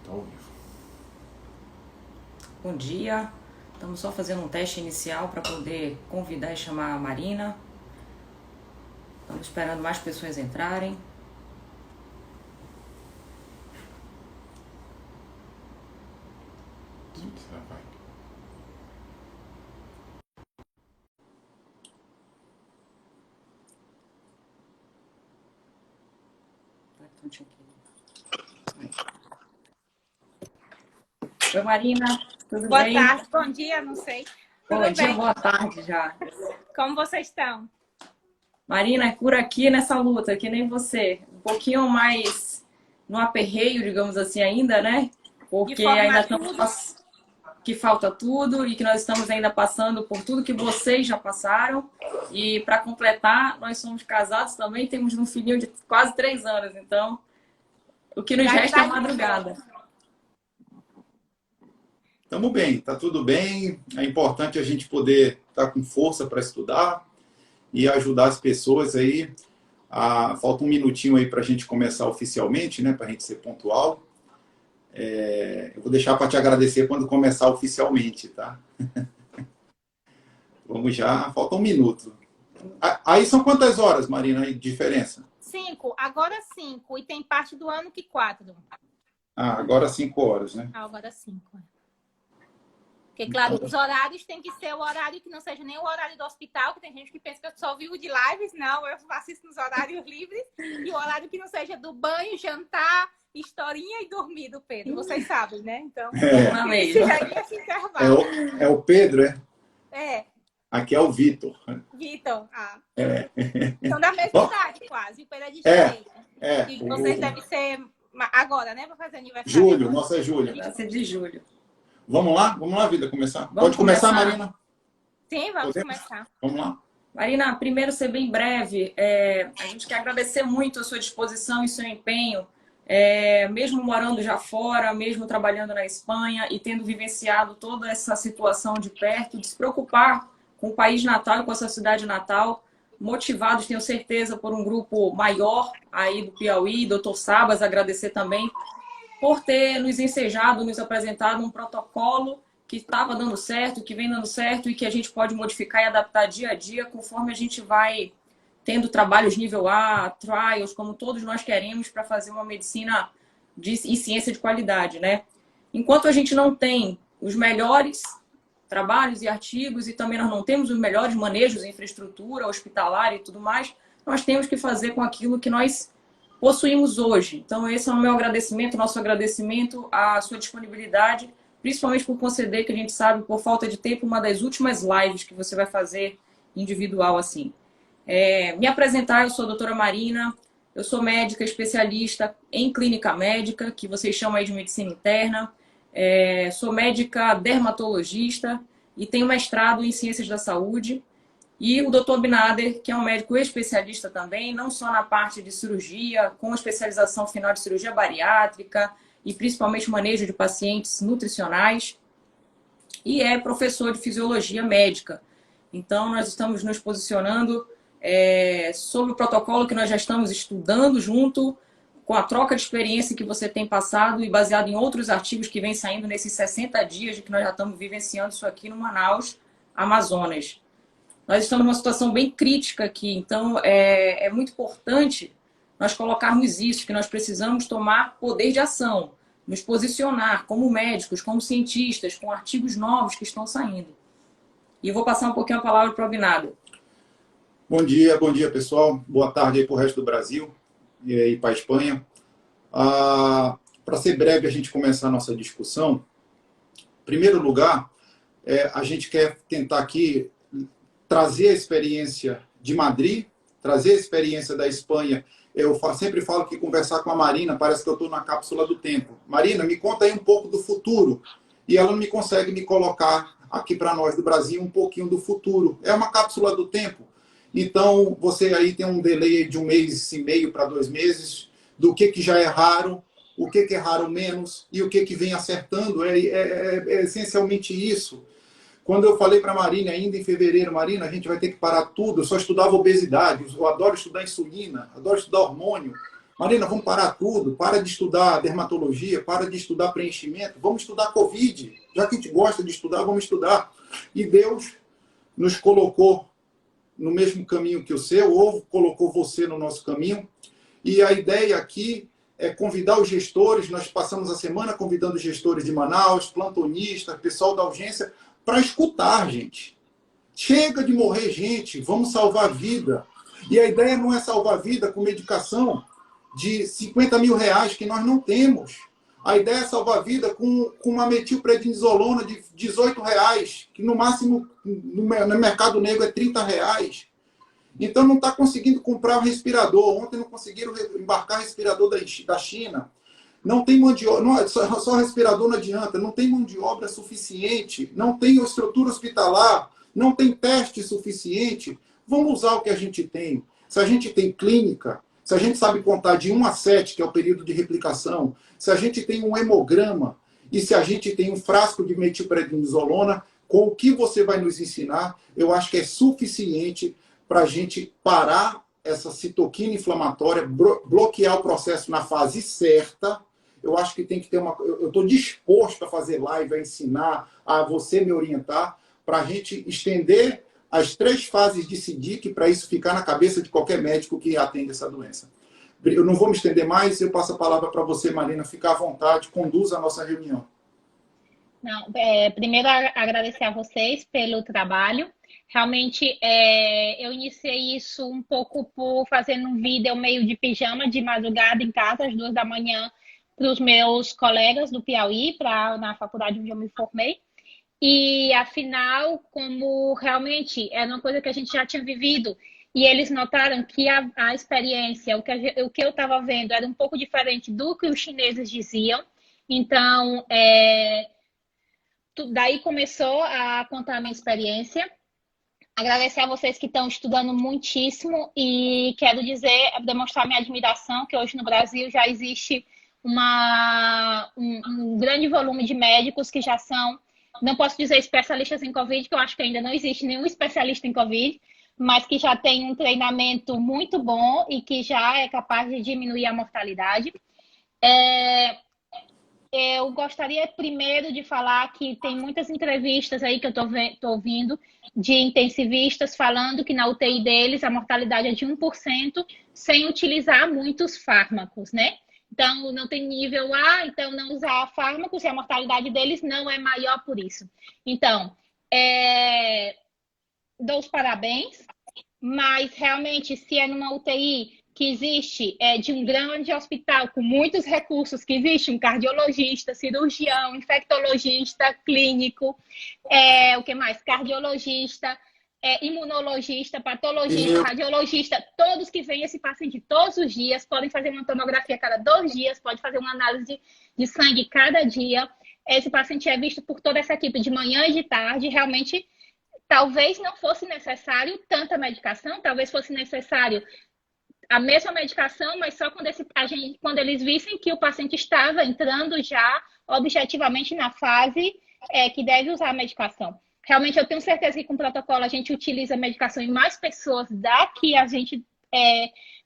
Ao vivo. Bom dia, estamos só fazendo um teste inicial para poder convidar e chamar a Marina. Estamos esperando mais pessoas entrarem. Oi, Marina, tudo Boa bem? tarde, bom dia, não sei. Bom Tudo dia, bem? boa tarde já. Como vocês estão? Marina, é por aqui nessa luta, que nem você. Um pouquinho mais no aperreio, digamos assim, ainda, né? Porque ainda estamos que falta tudo e que nós estamos ainda passando por tudo que vocês já passaram. E para completar, nós somos casados também, temos um filhinho de quase 3 anos, então o que nos resta é madrugada. Estamos bem, está tudo bem. É importante a gente poder estar com força para estudar e ajudar as pessoas aí. Falta um minutinho aí para a gente começar oficialmente, né? Para a gente ser pontual. Eu vou deixar para te agradecer quando começar oficialmente, tá? Vamos já, falta um minuto. Aí são quantas horas, Marina, aí, de diferença? 5, agora 5. E tem parte do ano que 4. Agora 5 horas, né? Agora 5. Porque, claro, os horários tem que ser o horário que não seja nem o horário do hospital, que tem gente que pensa que eu só vivo de lives. Não, eu assisto nos horários livres. E o horário que não seja do banho, jantar, historinha e dormir do Pedro. Vocês sabem, né? Então, esse intervalo. É o Pedro, é? É. Aqui é o Vitor. Vitor, Então, da mesma idade, quase. O Pedro é de janeiro. E vocês devem ser agora, né? Para fazer aniversário. Julho, nossa é julho. Vai ser de julho. Vamos lá, vida, começar? Pode começar, Marina? Sim, vamos começar. Vamos lá. Marina, primeiro ser bem breve, a gente quer agradecer muito a sua disposição e seu empenho, mesmo morando já fora, mesmo trabalhando na Espanha e tendo vivenciado toda essa situação de perto, de se preocupar com o país natal e com a sua cidade natal, motivados, tenho certeza, por um grupo maior aí do Piauí, Dr. Sabas, agradecer também por ter nos ensejado, nos apresentado um protocolo que estava dando certo, que vem dando certo e que a gente pode modificar e adaptar dia a dia conforme a gente vai tendo trabalhos nível A, trials, como todos nós queremos para fazer uma medicina e ciência de qualidade, né? Enquanto a gente não tem os melhores trabalhos e artigos e também nós não temos os melhores manejos em infraestrutura hospitalar e tudo mais, nós temos que fazer com aquilo que nós possuímos hoje. Então, esse é o meu agradecimento, nosso agradecimento à sua disponibilidade, principalmente por conceder, que a gente sabe, por falta de tempo, uma das últimas lives que você vai fazer individual assim. Me apresentar, eu sou a doutora Marina, eu sou médica especialista em clínica médica, que vocês chamam aí de medicina interna, sou médica dermatologista e tenho mestrado em ciências da saúde. E o Dr. Abinader, que é um médico especialista também, não só na parte de cirurgia, com especialização final de cirurgia bariátrica e principalmente manejo de pacientes nutricionais, e é professor de fisiologia médica. Então, nós estamos nos posicionando sobre o protocolo que nós já estamos estudando junto, com a troca de experiência que você tem passado e baseado em outros artigos que vêm saindo nesses 60 dias de que nós já estamos vivenciando isso aqui no Manaus, Amazonas. Nós estamos numa situação bem crítica aqui, então é muito importante nós colocarmos isso, que nós precisamos tomar poder de ação, nos posicionar como médicos, como cientistas, com artigos novos que estão saindo. E eu vou passar um pouquinho a palavra para o Abinader. Bom dia, pessoal. Boa tarde aí para o resto do Brasil e aí para a Espanha. Para ser breve, a gente começar a nossa discussão. Em primeiro lugar, a gente quer tentar aqui trazer a experiência de Madrid, trazer a experiência da Espanha. Eu sempre falo que conversar com a Marina parece que eu estou na cápsula do tempo. Marina, me conta aí um pouco do futuro. E ela não me consegue me colocar aqui para nós do Brasil um pouquinho do futuro. É uma cápsula do tempo. Então, você aí tem um delay de 1 mês e meio para 2 meses, do que já erraram, o que erraram menos e o que vem acertando. É essencialmente isso. Quando eu falei para a Marina, ainda em fevereiro, Marina, a gente vai ter que parar tudo. Eu só estudava obesidade, eu adoro estudar insulina, adoro estudar hormônio. Marina, vamos parar tudo, para de estudar dermatologia, para de estudar preenchimento, vamos estudar Covid. Já que a gente gosta de estudar, vamos estudar. E Deus nos colocou no mesmo caminho que o seu, ou colocou você no nosso caminho. E a ideia aqui é convidar os gestores, nós passamos a semana convidando os gestores de Manaus, plantonistas, pessoal da urgência, para escutar, gente. Chega de morrer gente, vamos salvar vida. E a ideia não é salvar vida com medicação de 50 mil reais, que nós não temos. A ideia é salvar vida com uma metilprednisolona de 18 reais, que no máximo no mercado negro é 30 reais. Então não está conseguindo comprar o respirador. Ontem não conseguiram embarcar respirador da China. Não tem mão de obra, só respirador não adianta, não tem mão de obra suficiente, não tem estrutura hospitalar, não tem teste suficiente. Vamos usar o que a gente tem. Se a gente tem clínica, se a gente sabe contar de 1 a 7, que é o período de replicação, se a gente tem um hemograma e se a gente tem um frasco de metilprednisolona, com o que você vai nos ensinar, eu acho que é suficiente para a gente parar essa citoquina inflamatória, bloquear o processo na fase certa. Eu acho que tem que ter uma... Eu estou disposto a fazer live, a ensinar, a você me orientar, para a gente estender as 3 fases de CIDIC, para isso ficar na cabeça de qualquer médico que atende essa doença. Eu não vou me estender mais, eu passo a palavra para você, Marina. Fica à vontade, conduza a nossa reunião. Não, primeiro, agradecer a vocês pelo trabalho. Realmente, eu iniciei isso um pouco por fazendo um vídeo meio de pijama, de madrugada em casa, às 2 da manhã, para os meus colegas do Piauí, na faculdade onde eu me formei. E, afinal, como realmente era uma coisa que a gente já tinha vivido, e eles notaram que a experiência, o que eu estava vendo, era um pouco diferente do que os chineses diziam. Então, daí começou a contar a minha experiência. Agradecer a vocês que estão estudando muitíssimo e quero demonstrar minha admiração, que hoje no Brasil já existe um grande volume de médicos que já são, não posso dizer especialistas em Covid, que eu acho que ainda não existe nenhum especialista em Covid, mas que já tem um treinamento muito bom e que já é capaz de diminuir a mortalidade. Eu gostaria primeiro de falar que tem muitas entrevistas aí que eu estou ouvindo de intensivistas falando que na UTI deles a mortalidade é de 1% sem utilizar muitos fármacos, né? Então, não tem nível A, então não usar fármacos e a mortalidade deles não é maior por isso. Então, dou os parabéns, mas realmente se é numa UTI que existe de um grande hospital com muitos recursos, que existe um cardiologista, cirurgião, infectologista, clínico, o que mais? Cardiologista, imunologista, patologista, radiologista, todos que veem esse paciente todos os dias, podem fazer uma tomografia a cada 2 dias, pode fazer uma análise de sangue cada dia. Esse paciente é visto por toda essa equipe de manhã e de tarde. Realmente, talvez não fosse necessário tanta medicação, talvez fosse necessário a mesma medicação, mas só quando eles vissem que o paciente estava entrando já objetivamente na fase que deve usar a medicação. Realmente, eu tenho certeza que com o protocolo a gente utiliza a medicação em mais pessoas da que a gente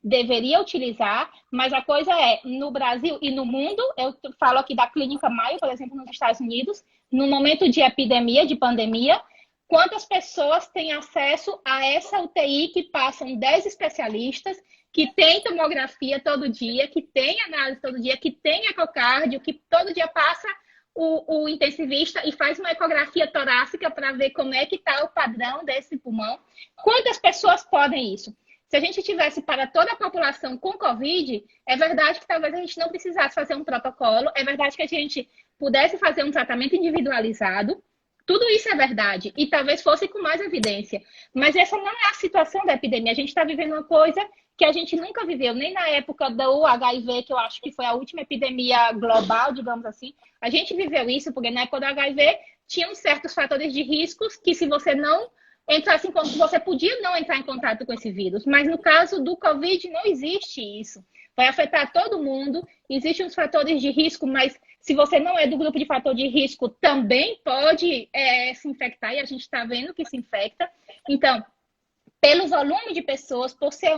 deveria utilizar, mas a coisa no Brasil e no mundo, eu falo aqui da Clínica Mayo, por exemplo, nos Estados Unidos, no momento de epidemia, de pandemia, quantas pessoas têm acesso a essa UTI que passam 10 especialistas, que tem tomografia todo dia, que tem análise todo dia, que tem ecocardio, que todo dia passa o intensivista e faz uma ecografia torácica para ver como é que está o padrão desse pulmão. Quantas pessoas podem isso? Se a gente tivesse para toda a população com Covid, é verdade que talvez a gente não precisasse fazer um protocolo, é verdade que a gente pudesse fazer um tratamento individualizado. Tudo isso é verdade e talvez fosse com mais evidência. Mas essa não é a situação da epidemia. A gente está vivendo uma coisa que a gente nunca viveu, nem na época do HIV, que eu acho que foi a última epidemia global, digamos assim. A gente viveu isso porque na época do HIV tinham certos fatores de riscos que se você não entrasse em contato, você podia não entrar em contato com esse vírus. Mas no caso do Covid não existe isso. Vai afetar todo mundo, existem uns fatores de risco, mas se você não é do grupo de fator de risco, também pode se infectar, e a gente está vendo que se infecta. Então, pelo volume de pessoas, por ser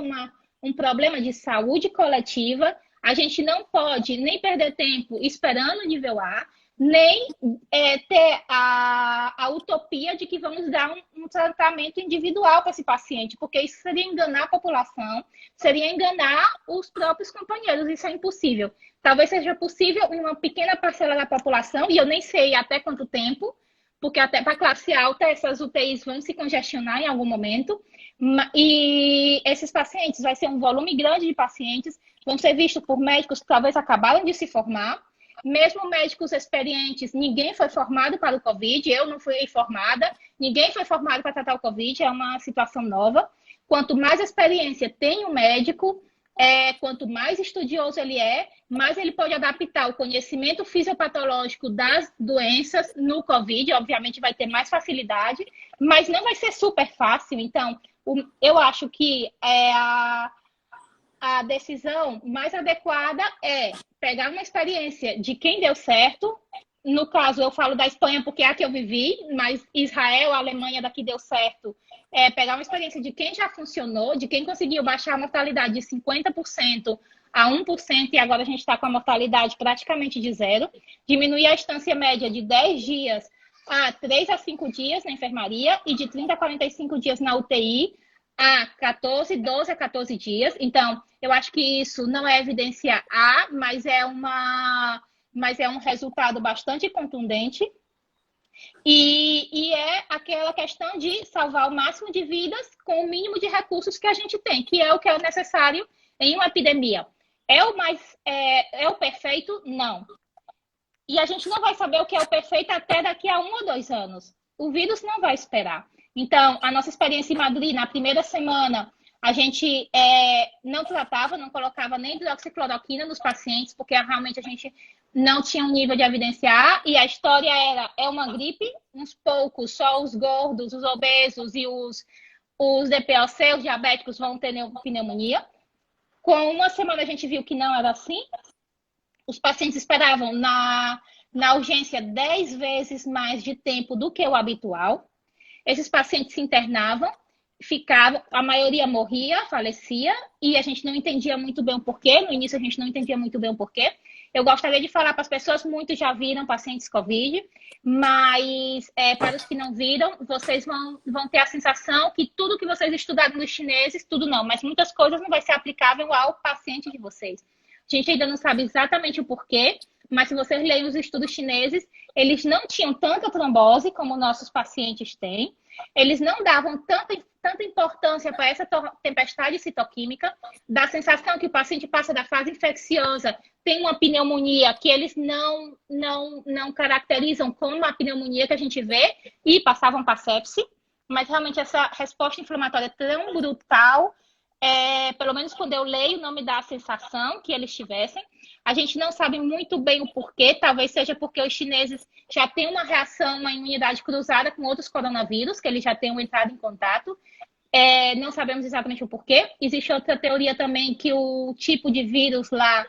um problema de saúde coletiva, A gente não pode nem perder tempo esperando o nível A, nem ter a utopia de que vamos dar um tratamento individual para esse paciente, porque isso seria enganar a população, seria enganar os próprios companheiros, isso é impossível. Talvez seja possível em uma pequena parcela da população, e eu nem sei até quanto tempo, porque até para a classe alta essas UTIs vão se congestionar em algum momento, e esses pacientes, vai ser um volume grande de pacientes, vão ser vistos por médicos que talvez acabaram de se formar, mesmo médicos experientes, ninguém foi formado para o Covid, eu não fui formada, ninguém foi formado para tratar o Covid, é uma situação nova. Quanto mais experiência tem o médico, quanto mais estudioso ele é, mais ele pode adaptar o conhecimento fisiopatológico das doenças no Covid, obviamente vai ter mais facilidade, mas não vai ser super fácil. Então, eu acho que a decisão mais adequada é pegar uma experiência de quem deu certo. No caso, eu falo da Espanha porque é a que eu vivi, mas Israel, a Alemanha daqui deu certo. Pegar uma experiência de quem já funcionou, de quem conseguiu baixar a mortalidade de 50% a 1%, e agora a gente está com a mortalidade praticamente de zero. Diminuir a estância média de 10 dias a 3 a 5 dias na enfermaria e de 30 a 45 dias na UTI a 12 a 14 dias. Então, eu acho que isso não é evidência A, mas é um resultado bastante contundente. E é aquela questão de salvar o máximo de vidas com o mínimo de recursos que a gente tem, que é o que é necessário em uma epidemia. É o perfeito? Não. E a gente não vai saber o que é o perfeito até daqui a 1 ou 2 anos. O vírus não vai esperar. Então, a nossa experiência em Madrid, na primeira semana, a gente não tratava, não colocava nem hidroxicloroquina nos pacientes, porque realmente a gente não tinha um nível de evidência A, e a história é uma gripe, uns poucos, só os gordos, os obesos e os DPOC, os diabéticos, vão ter pneumonia. Com uma semana a gente viu que não era assim. Os pacientes esperavam na urgência 10 vezes mais de tempo do que o habitual. Esses pacientes se internavam, ficavam, a maioria morria, falecia, e a gente não entendia muito bem o porquê. No início a gente não entendia muito bem o porquê. Eu gostaria de falar para as pessoas, muitos já viram pacientes Covid, mas para os que não viram, vocês vão ter a sensação que tudo que vocês estudaram nos chineses, tudo não, mas muitas coisas não vai ser aplicável ao paciente de vocês. A gente ainda não sabe exatamente o porquê, mas se vocês lerem os estudos chineses, eles não tinham tanta trombose como nossos pacientes têm. Eles não davam tanta importância para essa tempestade citoquímica, da sensação que o paciente passa da fase infecciosa, tem uma pneumonia que eles não caracterizam como a pneumonia que a gente vê, e passavam para sepse, mas realmente essa resposta inflamatória é tão brutal, pelo menos quando eu leio, não me dá a sensação que eles tivessem. A gente não sabe muito bem o porquê, talvez seja porque os chineses já têm uma reação, uma imunidade cruzada com outros coronavírus, que eles já tenham entrado em contato. Não sabemos exatamente o porquê. Existe outra teoria também que o tipo de vírus lá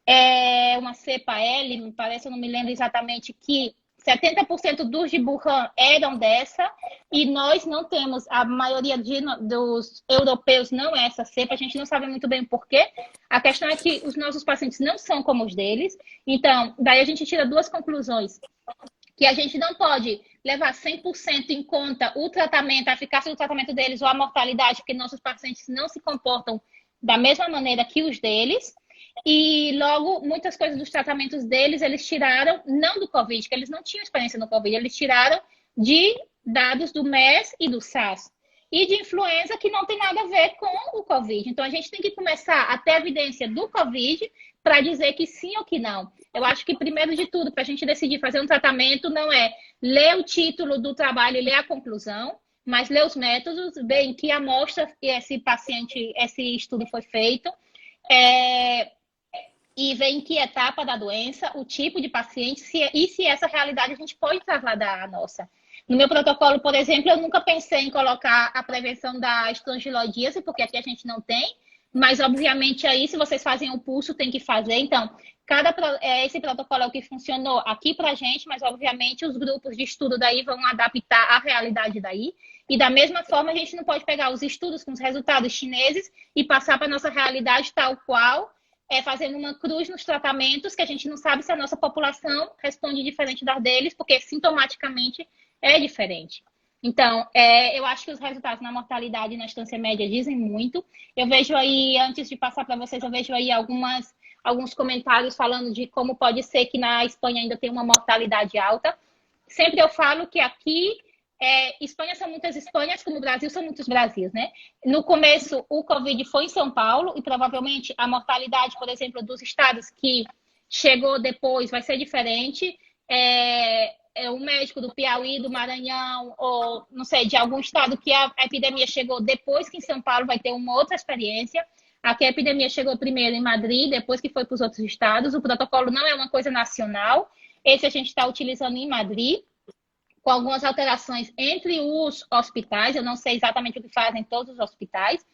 é uma cepa L, me parece, eu não me lembro exatamente, que 70% dos de Wuhan eram dessa, e nós não temos, a maioria dos europeus não é essa cepa, a gente não sabe muito bem o porquê. A questão é que os nossos pacientes não são como os deles, então, daí a gente tira 2 conclusões. Que a gente não pode levar 100% em conta o tratamento, a eficácia do tratamento deles ou a mortalidade, porque nossos pacientes não se comportam da mesma maneira que os deles. E logo, muitas coisas dos tratamentos deles, eles tiraram, não do Covid, que eles não tinham experiência no Covid, eles tiraram de dados do MERS e do SARS. E de influenza, que não tem nada a ver com o Covid. Então, a gente tem que começar a ter evidência do Covid para dizer que sim ou que não. Eu acho que, primeiro de tudo, para a gente decidir fazer um tratamento, não é ler o título do trabalho e ler a conclusão, mas ler os métodos, ver em que amostra esse estudo foi feito, e ver em que etapa da doença, o tipo de paciente, e se essa realidade a gente pode trasladar à nossa. No meu protocolo, por exemplo, eu nunca pensei em colocar a prevenção da estrongiloidíase, porque aqui a gente não tem, mas obviamente aí, se vocês fazem o pulso, tem que fazer. Então, esse protocolo é o que funcionou aqui pra gente, mas obviamente os grupos de estudo daí vão adaptar a realidade daí. E da mesma forma, a gente não pode pegar os estudos com os resultados chineses e passar para a nossa realidade tal qual fazendo uma cruz nos tratamentos, que a gente não sabe se a nossa população responde diferente das deles, porque sintomaticamente é diferente. Então, eu acho que os resultados na mortalidade e na distância média dizem muito. Eu vejo aí, antes de passar para vocês, eu vejo aí alguns comentários falando de como pode ser que na Espanha ainda tem uma mortalidade alta. Sempre eu falo que aqui, Espanha são muitas Espanhas, como o Brasil são muitos Brasis, né? No começo, o Covid foi em São Paulo e provavelmente a mortalidade, por exemplo, dos estados que chegou depois vai ser diferente. O médico do Piauí, do Maranhão, ou não sei, de algum estado que a epidemia chegou depois que em São Paulo vai ter uma outra experiência. Aqui a epidemia chegou primeiro em Madrid, depois que foi para os outros estados. O protocolo não é uma coisa nacional. Esse a gente está utilizando em Madrid, com algumas alterações entre os hospitais. Eu não sei exatamente o que fazem todos os hospitais.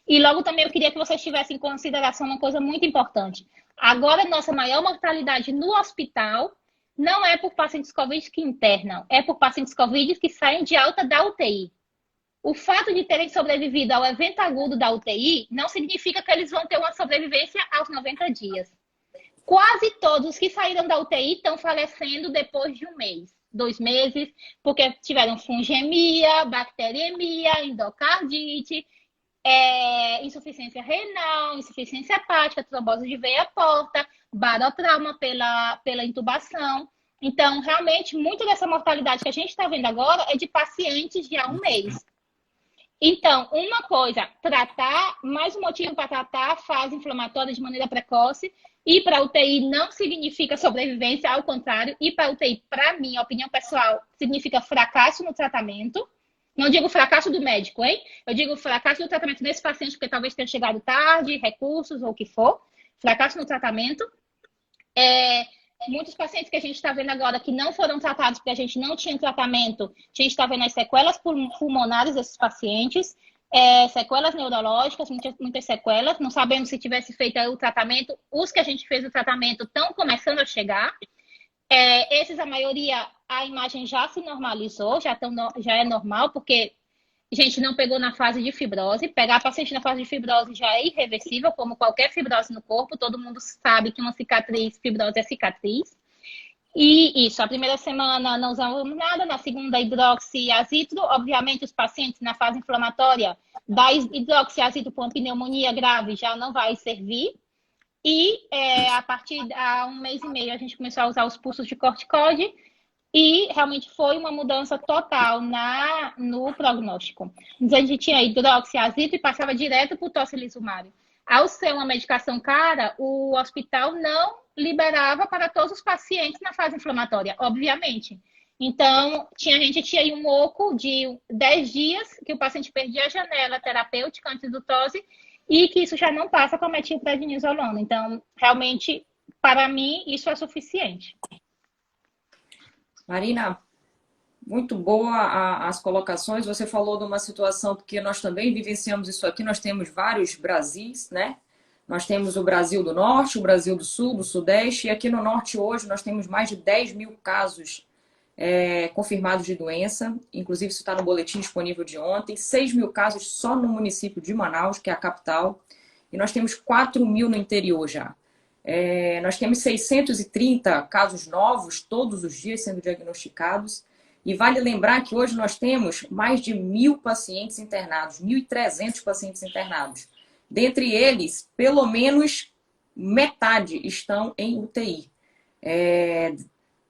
E logo também eu queria que vocês tivessem em consideração uma coisa muito importante. Agora, nossa maior mortalidade no hospital não é por pacientes Covid que internam, é por pacientes Covid que saem de alta da UTI. O fato de terem sobrevivido ao evento agudo da UTI não significa que eles vão ter uma sobrevivência aos 90 dias. Quase todos que saíram da UTI estão falecendo depois de 1 mês, 2 meses, porque tiveram fungemia, bacteriemia, endocardite, insuficiência renal, insuficiência hepática, trombose de veia porta, barotrauma pela intubação. Então, realmente, muito dessa mortalidade que a gente está vendo agora é de pacientes de há 1 mês. Então, uma coisa, tratar, mais um motivo para tratar a fase inflamatória de maneira precoce. Ir para a UTI não significa sobrevivência, ao contrário, ir para a UTI, para mim, opinião pessoal, significa fracasso no tratamento. Não digo fracasso do médico, hein? Eu digo fracasso no tratamento desse paciente, porque talvez tenha chegado tarde, recursos ou o que for. Fracasso no tratamento. Muitos pacientes que a gente está vendo agora que não foram tratados porque a gente não tinha tratamento, a gente está vendo as sequelas pulmonares desses pacientes, sequelas neurológicas, muitas sequelas. Não sabemos se tivesse feito o tratamento. Os que a gente fez o tratamento estão começando a chegar. Esses, a maioria, a imagem já se normalizou, já é normal, porque a gente não pegou na fase de fibrose. Pegar paciente na fase de fibrose já é irreversível, como qualquer fibrose no corpo. Todo mundo sabe que uma fibrose é cicatriz. E isso, a primeira semana não usamos nada, na segunda hidroxiazitro. Obviamente, os pacientes na fase inflamatória da hidroxiazitro com pneumonia grave já não vai servir. E a partir de 1 mês e meio a gente começou a usar os pulsos de corticoide e realmente foi uma mudança total no prognóstico. Antes a gente tinha hidroxiazitro e passava direto para o tocilizumab. Ao ser uma medicação cara, o hospital não liberava para todos os pacientes na fase inflamatória, obviamente. Então, a gente tinha aí um oco de 10 dias que o paciente perdia a janela terapêutica antes do tose e que isso já não passa com a metilprednisolona. Então, realmente, para mim, isso é suficiente. Marina, muito boa as colocações. Você falou de uma situação, porque nós também vivenciamos isso aqui, nós temos vários Brasis, né? Nós temos o Brasil do Norte, o Brasil do Sul, do Sudeste, e aqui no Norte hoje nós temos mais de 10 mil casos confirmados de doença, inclusive isso está no boletim disponível de ontem, 6 mil casos só no município de Manaus, que é a capital, e nós temos 4 mil no interior já. Nós temos 630 casos novos todos os dias sendo diagnosticados, e vale lembrar que hoje nós temos mais de 1.000 pacientes internados, 1.300 pacientes internados. Dentre eles, pelo menos metade estão em UTI.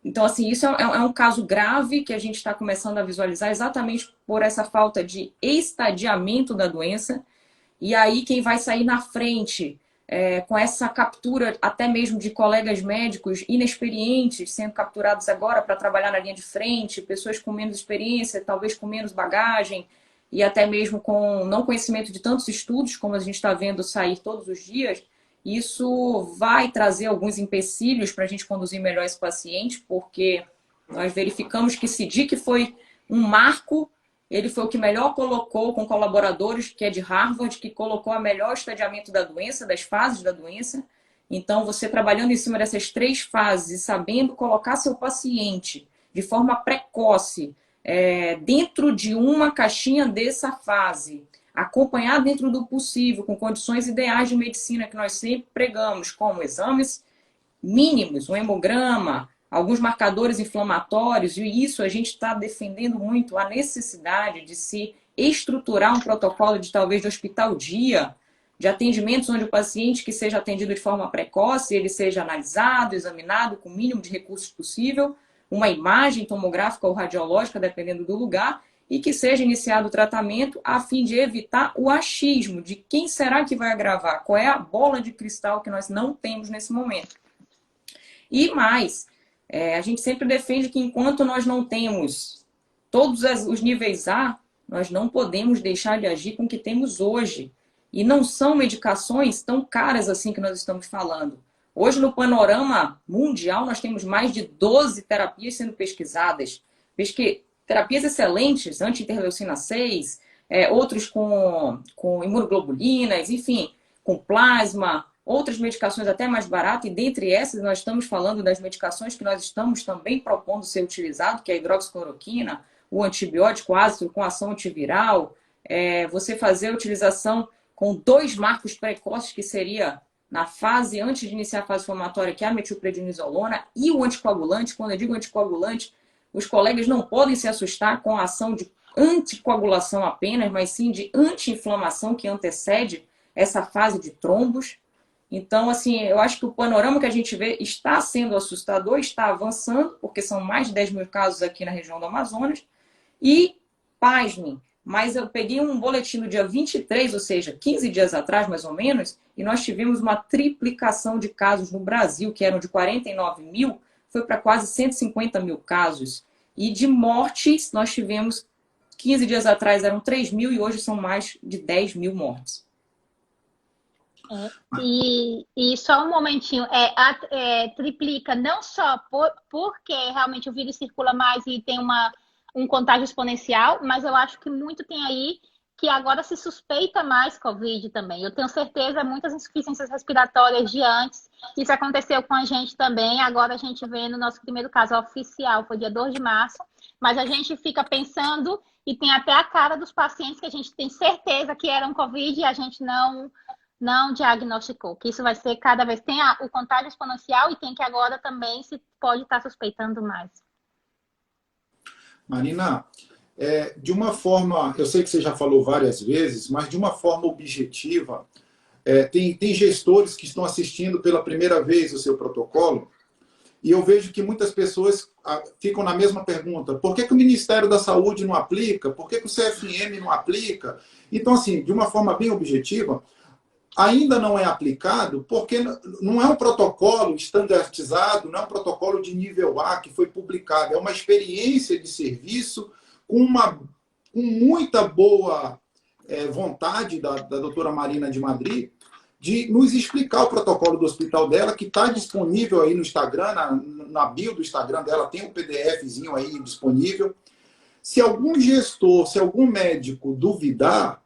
Então, assim, isso é um caso grave que a gente está começando a visualizar exatamente por essa falta de estadiamento da doença. E aí quem vai sair na frente com essa captura até mesmo de colegas médicos inexperientes sendo capturados agora para trabalhar na linha de frente, pessoas com menos experiência, talvez com menos bagagem e até mesmo com não conhecimento de tantos estudos, como a gente está vendo sair todos os dias, isso vai trazer alguns empecilhos para a gente conduzir melhor esse paciente, porque nós verificamos que CIDIC foi um marco, ele foi o que melhor colocou com colaboradores, que é de Harvard, que colocou a melhor estadiamento da doença, das fases da doença. Então, você trabalhando em cima dessas 3 fases e sabendo colocar seu paciente de forma precoce dentro de uma caixinha dessa fase, acompanhar dentro do possível, com condições ideais de medicina que nós sempre pregamos, como exames mínimos, um hemograma, alguns marcadores inflamatórios, e isso a gente está defendendo muito a necessidade de se estruturar um protocolo de talvez de hospital-dia, de atendimentos onde o paciente que seja atendido de forma precoce, ele seja analisado, examinado com o mínimo de recursos possível, uma imagem tomográfica ou radiológica, dependendo do lugar, e que seja iniciado o tratamento a fim de evitar o achismo de quem será que vai agravar, qual é a bola de cristal que nós não temos nesse momento. E mais, a gente sempre defende que enquanto nós não temos todos os níveis A, nós não podemos deixar de agir com o que temos hoje. E não são medicações tão caras assim que nós estamos falando. Hoje, no panorama mundial, nós temos mais de 12 terapias sendo pesquisadas. Terapias excelentes, anti-interleucina 6, outros com imunoglobulinas, enfim, com plasma, outras medicações até mais baratas, e dentre essas nós estamos falando das medicações que nós estamos também propondo ser utilizado, que é a hidroxicloroquina, o antibiótico ácido com ação antiviral, você fazer a utilização com 2 marcos precoces, que seria na fase, antes de iniciar a fase inflamatória, que é a metilprednisolona, e o anticoagulante. Quando eu digo anticoagulante, os colegas não podem se assustar com a ação de anticoagulação apenas, mas sim de anti-inflamação que antecede essa fase de trombos. Então, assim, eu acho que o panorama que a gente vê está sendo assustador, está avançando, porque são mais de 10 mil casos aqui na região do Amazonas. E, pasmem, mas eu peguei um boletim no dia 23, ou seja, 15 dias atrás, mais ou menos, e nós tivemos uma triplicação de casos no Brasil, que eram de 49 mil, foi para quase 150 mil casos. E de mortes, nós tivemos, 15 dias atrás eram 3 mil, e hoje são mais de 10 mil mortes. E só um momentinho, triplica não só porque realmente o vírus circula mais e tem um contágio exponencial, mas eu acho que muito tem aí que agora se suspeita mais Covid também. Eu tenho certeza, muitas insuficiências respiratórias de antes, isso aconteceu com a gente também, agora a gente vê no nosso primeiro caso oficial, foi dia 2 de março, mas a gente fica pensando, e tem até a cara dos pacientes que a gente tem certeza que eram Covid e a gente não diagnosticou, que isso vai ser cada vez, tem o contágio exponencial e tem que agora também se pode estar suspeitando mais. Marina, de uma forma, eu sei que você já falou várias vezes, mas de uma forma objetiva, tem gestores que estão assistindo pela primeira vez o seu protocolo, e eu vejo que muitas pessoas ficam na mesma pergunta: por que o Ministério da Saúde não aplica? Por que o CFM não aplica? Então, assim, de uma forma bem objetiva, ainda não é aplicado porque não é um protocolo estandartizado, não é um protocolo de nível A que foi publicado, é uma experiência de serviço com muita boa vontade da doutora Marina de Madrid de nos explicar o protocolo do hospital dela, que está disponível aí no Instagram, na bio do Instagram dela, tem um PDFzinho aí disponível. Se algum gestor, se algum médico duvidar,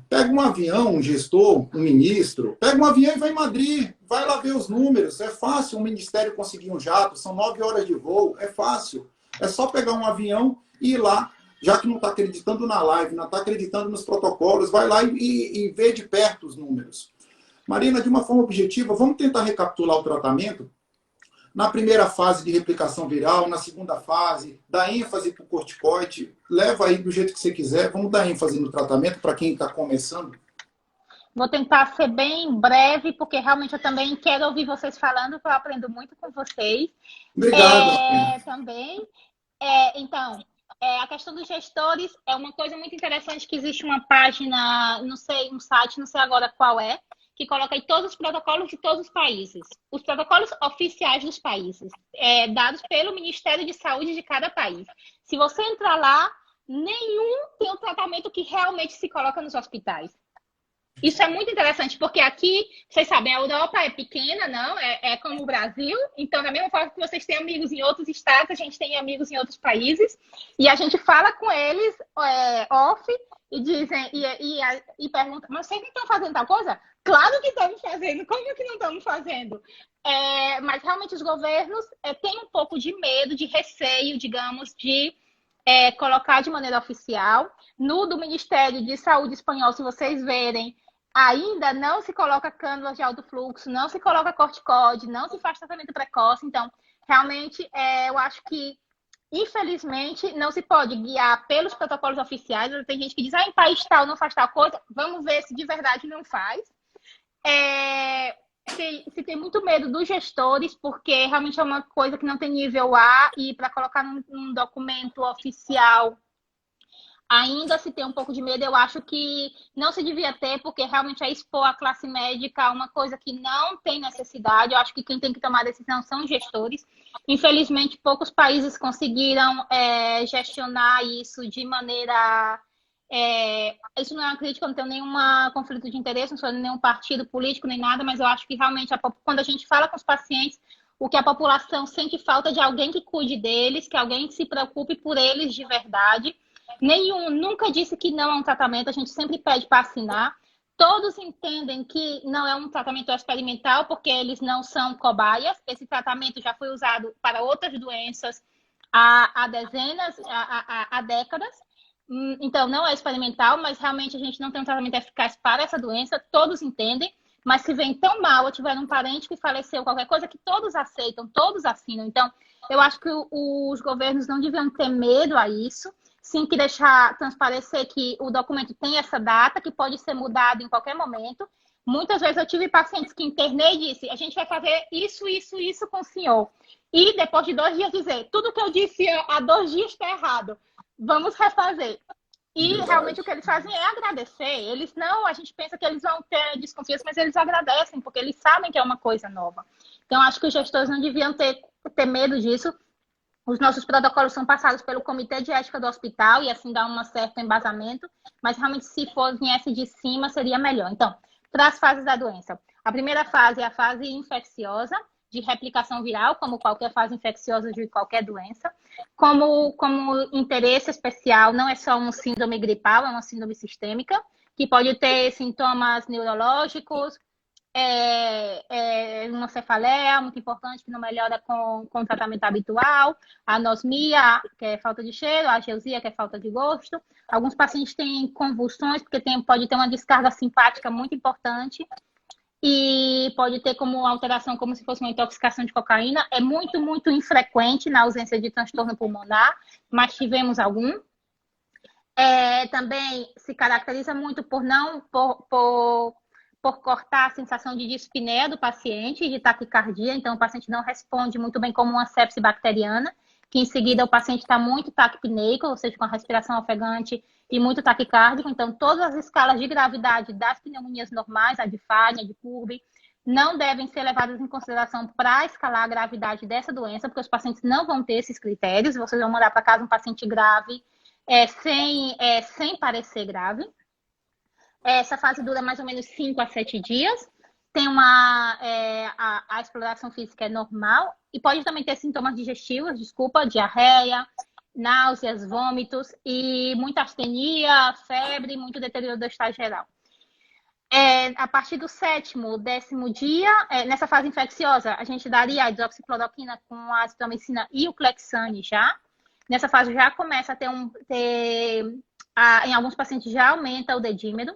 pega um avião, um gestor, um ministro, pega um avião e vai em Madrid, vai lá ver os números. É fácil um ministério conseguir um jato, são 9 horas de voo, é fácil. É só pegar um avião e ir lá, já que não está acreditando na live, não está acreditando nos protocolos, vai lá e vê de perto os números. Marina, de uma forma objetiva, vamos tentar recapitular o tratamento? Na primeira fase de replicação viral, na segunda fase, dá ênfase para o corticoide, leva aí do jeito que você quiser, vamos dar ênfase no tratamento para quem está começando? Vou tentar ser bem breve, porque realmente eu também quero ouvir vocês falando, porque eu aprendo muito com vocês. Obrigado. Também. Então, a questão dos gestores é uma coisa muito interessante, que existe uma página, não sei, um site, não sei agora qual é, que coloca aí todos os protocolos de todos os países. Os protocolos oficiais dos países, dados pelo Ministério de Saúde de cada país. Se você entrar lá, nenhum tem o tratamento que realmente se coloca nos hospitais. Isso é muito interessante, porque aqui, vocês sabem, a Europa é pequena, não? É como o Brasil. Então, da mesma forma que vocês têm amigos em outros estados, a gente tem amigos em outros países. E a gente fala com eles off e dizem e perguntam: mas vocês não estão fazendo tal coisa? Claro que estamos fazendo. Como que não estamos fazendo? Mas realmente os governos têm um pouco de medo, de receio, digamos, de colocar de maneira oficial. No do Ministério de Saúde espanhol, se vocês verem, ainda não se coloca cânulas de alto fluxo, não se coloca corticóide, não se faz tratamento precoce. Então, realmente, eu acho que, infelizmente, não se pode guiar pelos protocolos oficiais. Tem gente que diz, em país tal não faz tal coisa. Vamos ver se de verdade não faz. Se tem muito medo dos gestores, porque realmente é uma coisa que não tem nível A, e para colocar num documento oficial ainda se tem um pouco de medo. Eu acho que não se devia ter, porque realmente é expor a classe médica a uma coisa que não tem necessidade. Eu acho que quem tem que tomar a decisão são os gestores. Infelizmente, poucos países conseguiram gestionar isso de maneira... isso não é uma crítica, eu não tenho nenhum conflito de interesse, não sou nenhum partido político nem nada, mas eu acho que realmente quando a gente fala com os pacientes, o que a população sente falta de alguém que cuide deles, que alguém que se preocupe por eles de verdade. Nunca disse que não é um tratamento, a gente sempre pede para assinar. Todos entendem que não é um tratamento experimental, porque eles não são cobaias. Esse tratamento já foi usado para outras doenças há dezenas, há décadas. Então, não é experimental, mas realmente a gente não tem um tratamento eficaz para essa doença. Todos entendem, mas se vem tão mal ou tiver um parente que faleceu, qualquer coisa, que todos aceitam, todos assinam. Então, eu acho que os governos não deviam ter medo a isso. Sim, que deixar transparecer que o documento tem essa data, que pode ser mudado em qualquer momento. Muitas vezes eu tive pacientes que internei e disse, a gente vai fazer isso, isso, isso com o senhor. E depois de 2 dias dizer, tudo que eu disse há 2 dias está errado. Vamos refazer. E realmente o que eles fazem é agradecer. Eles não, a gente pensa que eles vão ter desconfiança, mas eles agradecem, porque eles sabem que é uma coisa nova. Então, acho que os gestores não deviam ter medo disso. Os nossos protocolos são passados pelo Comitê de Ética do hospital e assim dá um certo embasamento, mas realmente se viesse de cima seria melhor. Então, para as fases da doença. A primeira fase é a fase infecciosa, de replicação viral, como qualquer fase infecciosa de qualquer doença. Como interesse especial, não é só um síndrome gripal, é uma síndrome sistêmica, que pode ter sintomas neurológicos, uma cefaleia muito importante que não melhora com o tratamento habitual, a anosmia, que é falta de cheiro, a ageusia, que é falta de gosto. Alguns pacientes têm convulsões, porque pode ter uma descarga simpática muito importante e pode ter como alteração, como se fosse uma intoxicação de cocaína. É muito, muito infrequente na ausência de transtorno pulmonar, mas tivemos algum. Também se caracteriza muito por cortar a sensação de dispneia do paciente, de taquicardia. Então, o paciente não responde muito bem como uma sepse bacteriana, que em seguida o paciente está muito taquipneico, ou seja, com a respiração ofegante e muito taquicárdico. Então, todas as escalas de gravidade das pneumonias normais, a de Fallin, a de Kurb, não devem ser levadas em consideração para escalar a gravidade dessa doença, porque os pacientes não vão ter esses critérios. Vocês vão mandar para casa um paciente grave, sem parecer grave. Essa fase dura mais ou menos 5 a 7 dias. Tem a exploração física é normal e pode também ter sintomas digestivos, diarreia, náuseas, vômitos e muita astenia, febre, muito deterioro do estado geral. A partir do 7º, 10º dia, nessa fase infecciosa, a gente daria a hidroxicloroquina com a azitromicina e o Clexane já. Nessa fase já começa a ter em alguns pacientes já aumenta o dedímero.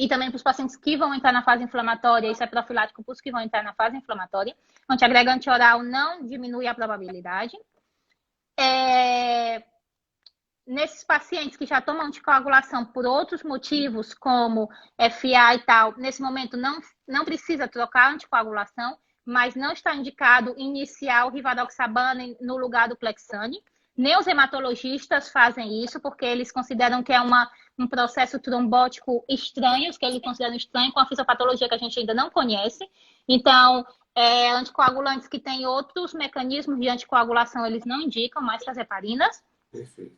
E também para os pacientes que vão entrar na fase inflamatória, isso é profilático para os que vão entrar na fase inflamatória. Antiagregante oral não diminui a probabilidade. Nesses pacientes que já tomam anticoagulação por outros motivos, como FA e tal, nesse momento não precisa trocar a anticoagulação, mas não está indicado iniciar o Rivaroxaban no lugar do Clexane. Nem os hematologistas fazem isso, porque eles consideram que é um processo trombótico estranho, que eles consideram estranho, com a fisiopatologia que a gente ainda não conhece. Então, anticoagulantes que têm outros mecanismos de anticoagulação, eles não indicam mais que as heparinas. Perfeito.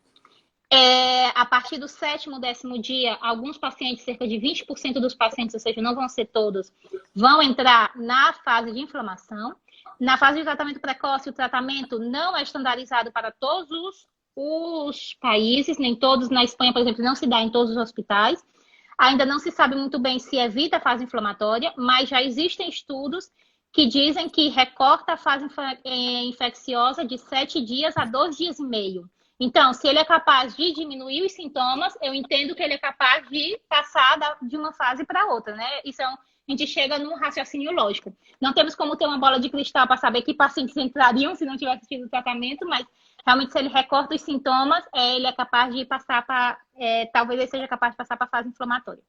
A partir do 7º, 10º dia, alguns pacientes, cerca de 20% dos pacientes, ou seja, não vão ser todos, vão entrar na fase de inflamação. Na fase de tratamento precoce, o tratamento não é estandarizado para todos os países, nem todos. Na Espanha, por exemplo, não se dá em todos os hospitais. Ainda não se sabe muito bem se evita a fase inflamatória, mas já existem estudos que dizem que recorta a fase infecciosa de 7 dias a 2 dias e meio. Então, se ele é capaz de diminuir os sintomas, eu entendo que ele é capaz de passar de uma fase para outra, né? Isso a gente chega num raciocínio lógico. Não temos como ter uma bola de cristal para saber que pacientes entrariam se não tivesse tido tratamento, mas realmente se ele recorta os sintomas, ele é capaz de passar para... talvez ele seja capaz de passar para a fase inflamatória.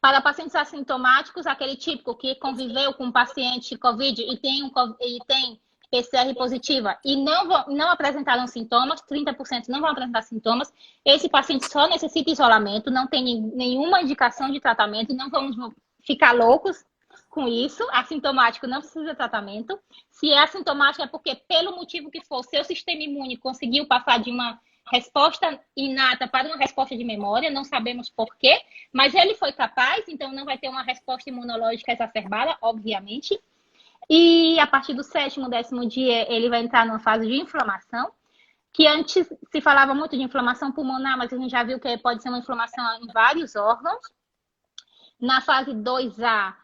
Para pacientes assintomáticos, aquele típico que conviveu com um paciente COVID e tem PCR positiva e não apresentaram sintomas, 30% não vão apresentar sintomas, esse paciente só necessita isolamento, não tem nenhuma indicação de tratamento, não vamos ficar loucos com isso. Assintomático não precisa de tratamento. Se é assintomático é porque, pelo motivo que for, seu sistema imune conseguiu passar de uma resposta inata para uma resposta de memória, não sabemos por quê, mas ele foi capaz, então não vai ter uma resposta imunológica exacerbada, obviamente. E a partir do 7º, 10º dia, ele vai entrar numa fase de inflamação, que antes se falava muito de inflamação pulmonar, mas a gente já viu que pode ser uma inflamação em vários órgãos. Na fase 2A,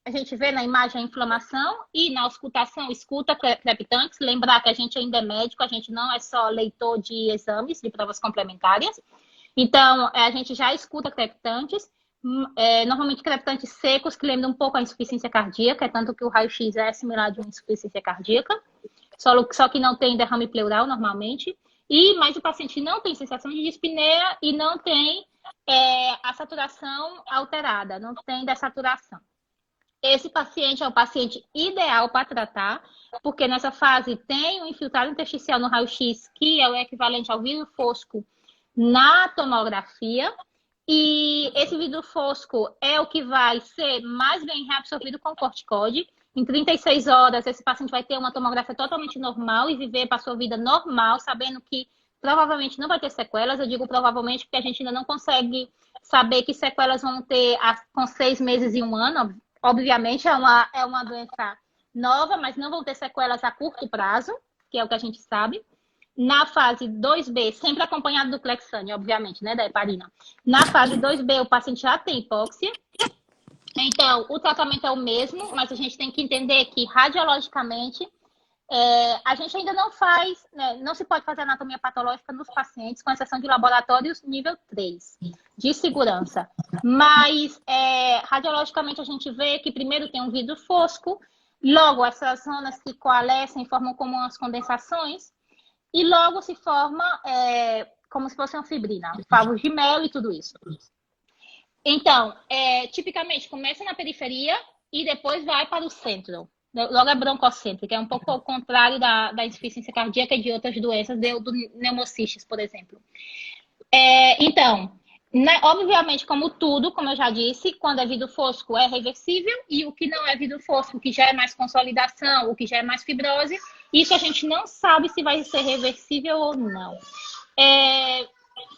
a gente vê na imagem a inflamação e na auscultação escuta crepitantes. Lembrar que a gente ainda é médico, a gente não é só leitor de exames, de provas complementares. Então, a gente já escuta crepitantes. Normalmente crepitantes secos, que lembram um pouco a insuficiência cardíaca, é tanto que o raio-x é similar de uma insuficiência cardíaca, só que não tem derrame pleural normalmente, mas o paciente não tem sensação de dispneia e não tem a saturação alterada, não tem dessaturação. Esse paciente é o paciente ideal para tratar, porque nessa fase tem um infiltrado intersticial no raio-x, que é o equivalente ao vidro fosco na tomografia. E esse vidro fosco é o que vai ser mais bem reabsorvido com corticóide. Em 36 horas, esse paciente vai ter uma tomografia totalmente normal e viver para a sua vida normal, sabendo que provavelmente não vai ter sequelas. Eu digo provavelmente porque a gente ainda não consegue saber que sequelas vão ter com 6 meses e 1 ano. Obviamente, é uma doença nova, mas não vão ter sequelas a curto prazo, que é o que a gente sabe. Na fase 2B, sempre acompanhado do Clexane, obviamente, né, da heparina. Na fase 2B, o paciente já tem hipóxia. Então, o tratamento é o mesmo, mas a gente tem que entender que, radiologicamente, a gente ainda não faz, né, não se pode fazer anatomia patológica nos pacientes, com exceção de laboratórios nível 3, de segurança. Mas, radiologicamente, a gente vê que primeiro tem um vidro fosco, logo essas zonas se coalescem, formam como umas condensações, e logo se forma como se fosse uma fibrina, favos de mel e tudo isso. Então, tipicamente começa na periferia e depois vai para o centro. Logo é broncocêntrica, é um pouco ao contrário da insuficiência cardíaca e de outras doenças, do pneumocistis, por exemplo. Então, obviamente, como tudo, como eu já disse, quando é vidro fosco é reversível, e o que não é vidro fosco, que já é mais consolidação, o que já é mais fibrose, isso a gente não sabe se vai ser reversível ou não.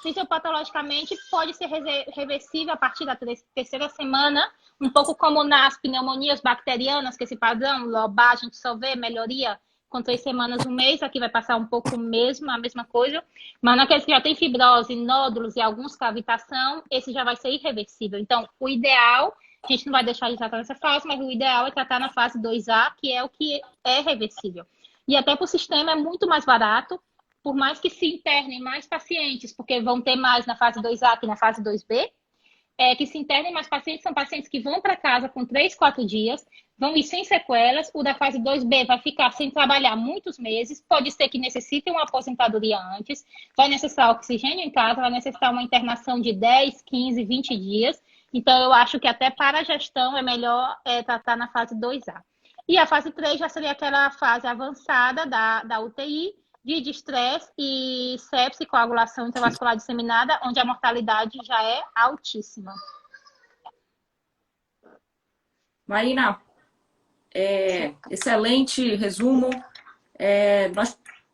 Fisiopatologicamente, pode ser reversível a partir da 3ª semana, um pouco como nas pneumonias bacterianas, que esse padrão, lobar, a gente só vê melhoria com 3 semanas, 1 mês, aqui vai passar um pouco mesmo, a mesma coisa. Mas naqueles que já tem fibrose, nódulos e alguns cavitação, esse já vai ser irreversível. Então, o ideal, a gente não vai deixar de tratar nessa fase, mas o ideal é tratar na fase 2A, que é o que é reversível. E até para o sistema é muito mais barato, por mais que se internem mais pacientes, porque vão ter mais na fase 2A que na fase 2B, que se internem mais pacientes, são pacientes que vão para casa com 3, 4 dias, vão ir sem sequelas. O da fase 2B vai ficar sem trabalhar muitos meses, pode ser que necessite uma aposentadoria antes, vai necessitar oxigênio em casa, vai necessitar uma internação de 10, 15, 20 dias. Então, eu acho que até para a gestão é melhor tratar na fase 2A. E a fase 3 já seria aquela fase avançada da UTI, de estresse e sepse, coagulação intravascular disseminada, onde a mortalidade já é altíssima. Marina, excelente resumo.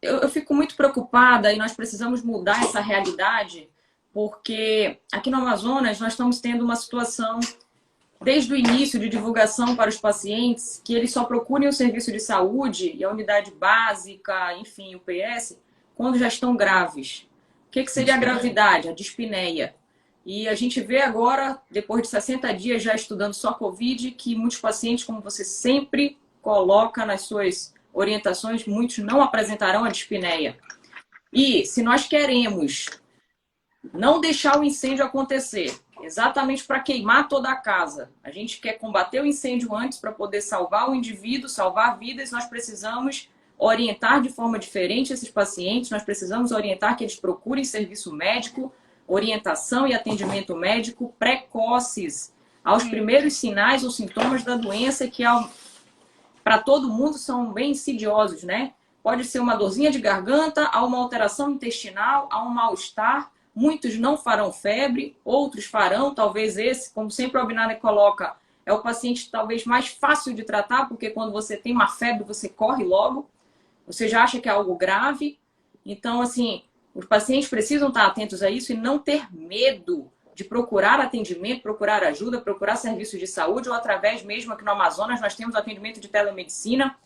Eu fico muito preocupada e nós precisamos mudar essa realidade, porque aqui no Amazonas nós estamos tendo uma situação, desde o início de divulgação para os pacientes, que eles só procurem o serviço de saúde e a unidade básica, enfim, o PS, quando já estão graves. O que seria a gravidade? A dispneia. E a gente vê agora, depois de 60 dias já estudando só Covid, que muitos pacientes, como você sempre coloca nas suas orientações, muitos não apresentarão a dispneia. E se nós queremos não deixar o incêndio acontecer, exatamente para queimar toda a casa, a gente quer combater o incêndio antes para poder salvar o indivíduo, salvar vidas, nós precisamos orientar de forma diferente esses pacientes, nós precisamos orientar que eles procurem serviço médico, orientação e atendimento médico precoces, aos primeiros sinais ou sintomas da doença que para todo mundo são bem insidiosos, né? Pode ser uma dorzinha de garganta, a uma alteração intestinal, a um mal-estar. Muitos não farão febre, outros farão, talvez esse, como sempre o Abinadi coloca, é o paciente talvez mais fácil de tratar, porque quando você tem uma febre, você corre logo, você já acha que é algo grave. Então, assim, os pacientes precisam estar atentos a isso e não ter medo de procurar atendimento, procurar ajuda, procurar serviços de saúde, ou através mesmo aqui no Amazonas, nós temos atendimento de telemedicina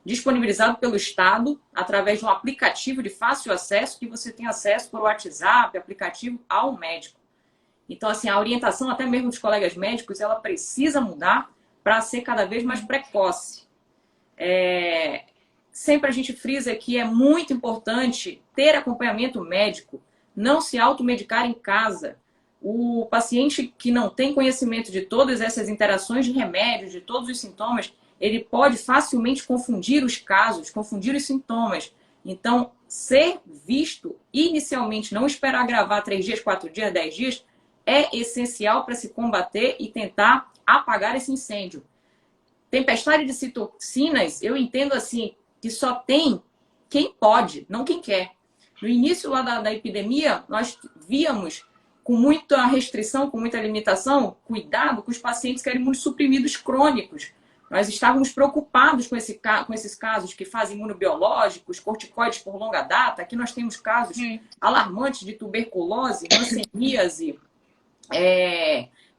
disponibilizado pelo Estado, através de um aplicativo de fácil acesso, que você tem acesso por WhatsApp, aplicativo ao médico. Então, assim, a orientação até mesmo dos colegas médicos, ela precisa mudar para ser cada vez mais precoce. Sempre a gente frisa que é muito importante ter acompanhamento médico, não se automedicar em casa. O paciente que não tem conhecimento de todas essas interações de remédios, de todos os sintomas, ele pode facilmente confundir os casos, confundir os sintomas. Então, ser visto inicialmente, não esperar agravar 3 dias, 4 dias, 10 dias, é essencial para se combater e tentar apagar esse incêndio. Tempestade de citocinas, eu entendo assim, que só tem quem pode, não quem quer. No início lá da epidemia, nós víamos com muita restrição, com muita limitação, cuidado com os pacientes que eram imunossuprimidos crônicos. Nós estávamos preocupados com esses casos que fazem imunobiológicos, corticoides por longa data. Aqui nós temos casos alarmantes de tuberculose, hanseníase,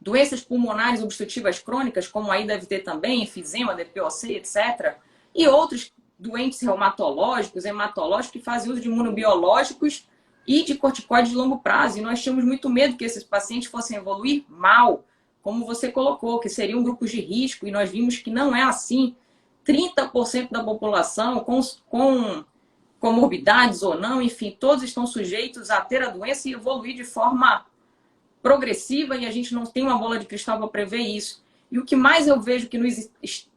doenças pulmonares obstrutivas crônicas, como aí deve ter também, enfisema, DPOC, etc. E outros doentes reumatológicos, hematológicos, que fazem uso de imunobiológicos e de corticoides de longo prazo. E nós tínhamos muito medo que esses pacientes fossem evoluir mal, como você colocou, que seriam grupos de risco, e nós vimos que não é assim. 30% da população com comorbidades ou não, enfim, todos estão sujeitos a ter a doença e evoluir de forma progressiva, e a gente não tem uma bola de cristal para prever isso. E o que mais eu vejo que nos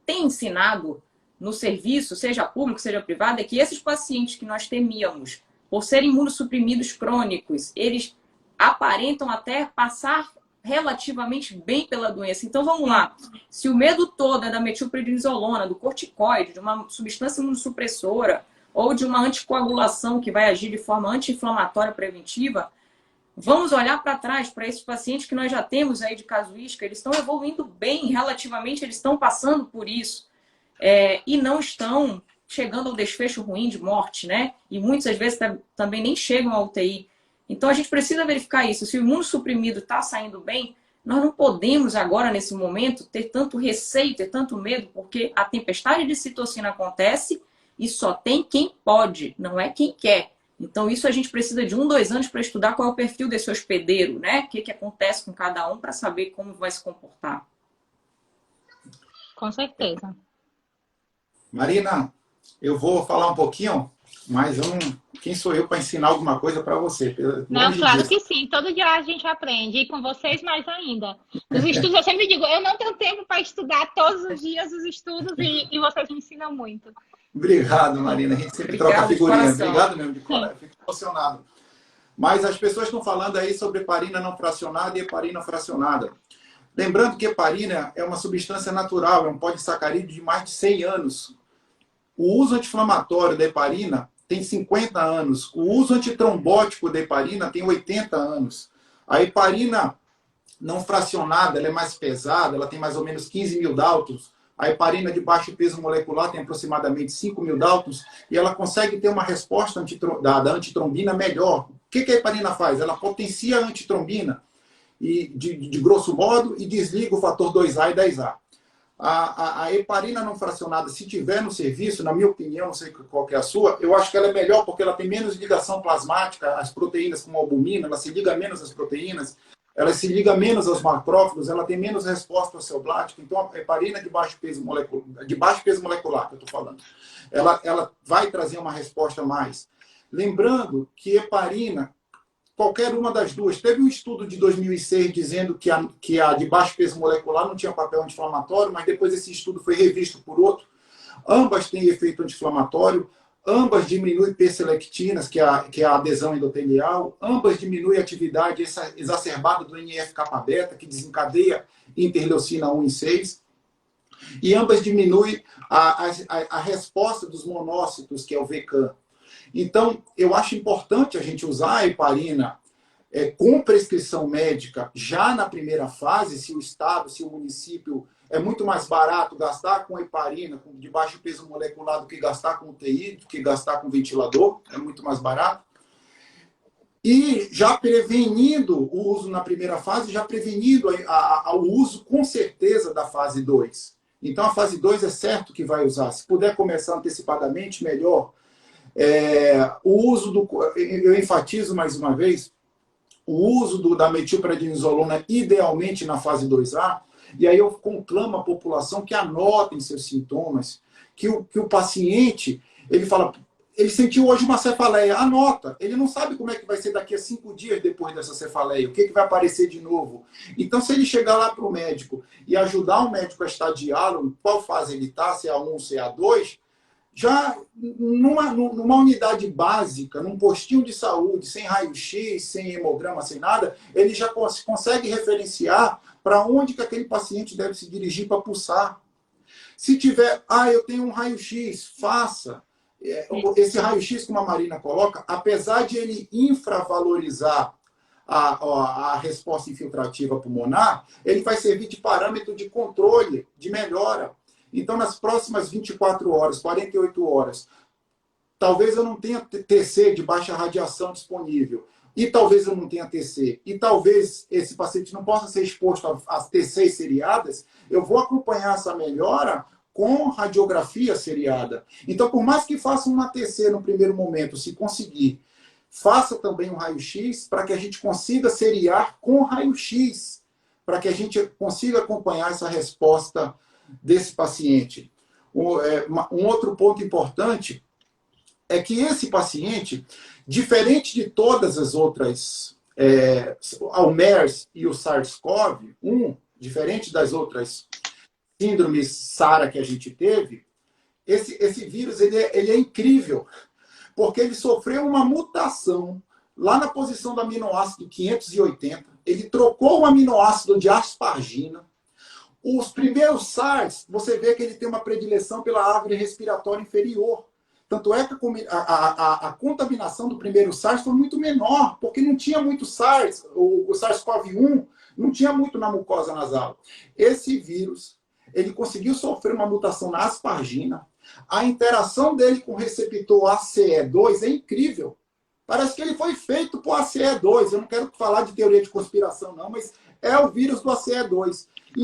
tem ensinado no serviço, seja público, seja privado, é que esses pacientes que nós temíamos, por serem imunossuprimidos crônicos, eles aparentam até passar relativamente bem pela doença. Então, vamos lá. Se o medo todo é da metilprednisolona, do corticoide, de uma substância imunossupressora ou de uma anticoagulação que vai agir de forma anti-inflamatória preventiva, vamos olhar para trás, para esses pacientes que nós já temos aí de casuística, eles estão evoluindo bem, relativamente, eles estão passando por isso e não estão chegando ao desfecho ruim de morte, né? E muitas vezes também nem chegam à UTI. Então, a gente precisa verificar isso. Se o imunossuprimido está saindo bem, nós não podemos agora, nesse momento, ter tanto receio, ter tanto medo, porque a tempestade de citocina acontece e só tem quem pode, não é quem quer. Então, isso a gente precisa de 1, 2 anos para estudar qual é o perfil desse hospedeiro, né? O que acontece com cada um para saber como vai se comportar. Com certeza. Marina, eu vou falar um pouquinho, mas quem sou eu para ensinar alguma coisa para você? Não, claro que sim. Todo dia a gente aprende. E com vocês mais ainda. Os estudos, eu sempre digo, eu não tenho tempo para estudar todos os dias os estudos e vocês me ensinam muito. Obrigado, Marina. A gente sempre troca figurinha. Obrigado mesmo, de coração. Fico emocionado. Mas as pessoas estão falando aí sobre heparina não fracionada e heparina fracionada. Lembrando que heparina é uma substância natural, é um polissacarídeo de mais de 100 anos. O uso anti-inflamatório da heparina tem 50 anos. O uso antitrombótico da heparina tem 80 anos. A heparina não fracionada, ela é mais pesada, ela tem mais ou menos 15 mil Daltons. A heparina de baixo peso molecular tem aproximadamente 5 mil Daltons e ela consegue ter uma resposta da antitrombina melhor. O que a heparina faz? Ela potencia a antitrombina, de grosso modo, e desliga o fator 2A e 10A. A heparina não fracionada, se tiver no serviço, na minha opinião, não sei qual que é a sua, eu acho que ela é melhor porque ela tem menos ligação plasmática às proteínas como a albumina, ela se liga menos às proteínas, ela se liga menos aos macrófagos, ela tem menos resposta osteoblática. Então, a heparina de baixo peso molecular que eu estou falando, ela vai trazer uma resposta a mais. Lembrando que heparina, qualquer uma das duas, teve um estudo de 2006 dizendo que a de baixo peso molecular não tinha papel anti-inflamatório, mas depois esse estudo foi revisto por outro. Ambas têm efeito anti-inflamatório, ambas diminuem P-selectinas, que é a adesão endotelial, ambas diminuem a atividade exacerbada do NF-kappa-beta, que desencadeia interleucina 1 e 6, e ambas diminuem a resposta dos monócitos, que é o VCAM. Então, eu acho importante a gente usar a heparina com prescrição médica já na primeira fase, se o estado, se o município é muito mais barato gastar com heparina de baixo peso molecular do que gastar com UTI, do que gastar com ventilador, é muito mais barato. E já prevenindo o uso na primeira fase, já prevenindo o uso com certeza da fase 2. Então a fase 2 é certo que vai usar. Se puder começar antecipadamente, melhor. O uso eu enfatizo mais uma vez, o uso da metilprednisolona idealmente na fase 2A, e aí eu conclamo a população que anotem seus sintomas, que o paciente, ele fala, ele sentiu hoje uma cefaleia, anota, ele não sabe como é que vai ser daqui a 5 dias depois dessa cefaleia, o que vai aparecer de novo. Então, se ele chegar lá para o médico e ajudar o médico a estadiá-lo, qual fase ele está, se é A1, se é A2, já numa unidade básica, num postinho de saúde, sem raio-x, sem hemograma, sem nada, ele já consegue referenciar para onde que aquele paciente deve se dirigir para pulsar. Se tiver, eu tenho um raio-x, faça. Esse raio-x, como a Marina coloca, apesar de ele infravalorizar a resposta infiltrativa pulmonar, ele vai servir de parâmetro de controle, de melhora. Então, nas próximas 24 horas, 48 horas, talvez eu não tenha TC de baixa radiação disponível, e talvez eu não tenha TC, e talvez esse paciente não possa ser exposto a TCs seriadas, eu vou acompanhar essa melhora com radiografia seriada. Então, por mais que faça uma TC no primeiro momento, se conseguir, faça também um raio-x para que a gente consiga seriar com raio-x, para que a gente consiga acompanhar essa resposta desse paciente. Um outro ponto importante é que esse paciente, diferente de todas as outras, o MERS e o SARS-CoV-1, diferente das outras síndromes SARA que a gente teve, esse vírus ele é incrível, porque ele sofreu uma mutação lá na posição do aminoácido 580, ele trocou o aminoácido de aspargina. Os primeiros SARS, você vê que ele tem uma predileção pela árvore respiratória inferior. Tanto é que a contaminação do primeiro SARS foi muito menor, porque não tinha muito SARS, o SARS-CoV-1 não tinha muito na mucosa nasal. Esse vírus, ele conseguiu sofrer uma mutação na aspargina. A interação dele com o receptor ACE2 é incrível. Parece que ele foi feito por ACE2. Eu não quero falar de teoria de conspiração, não, mas é o vírus do ACE2. E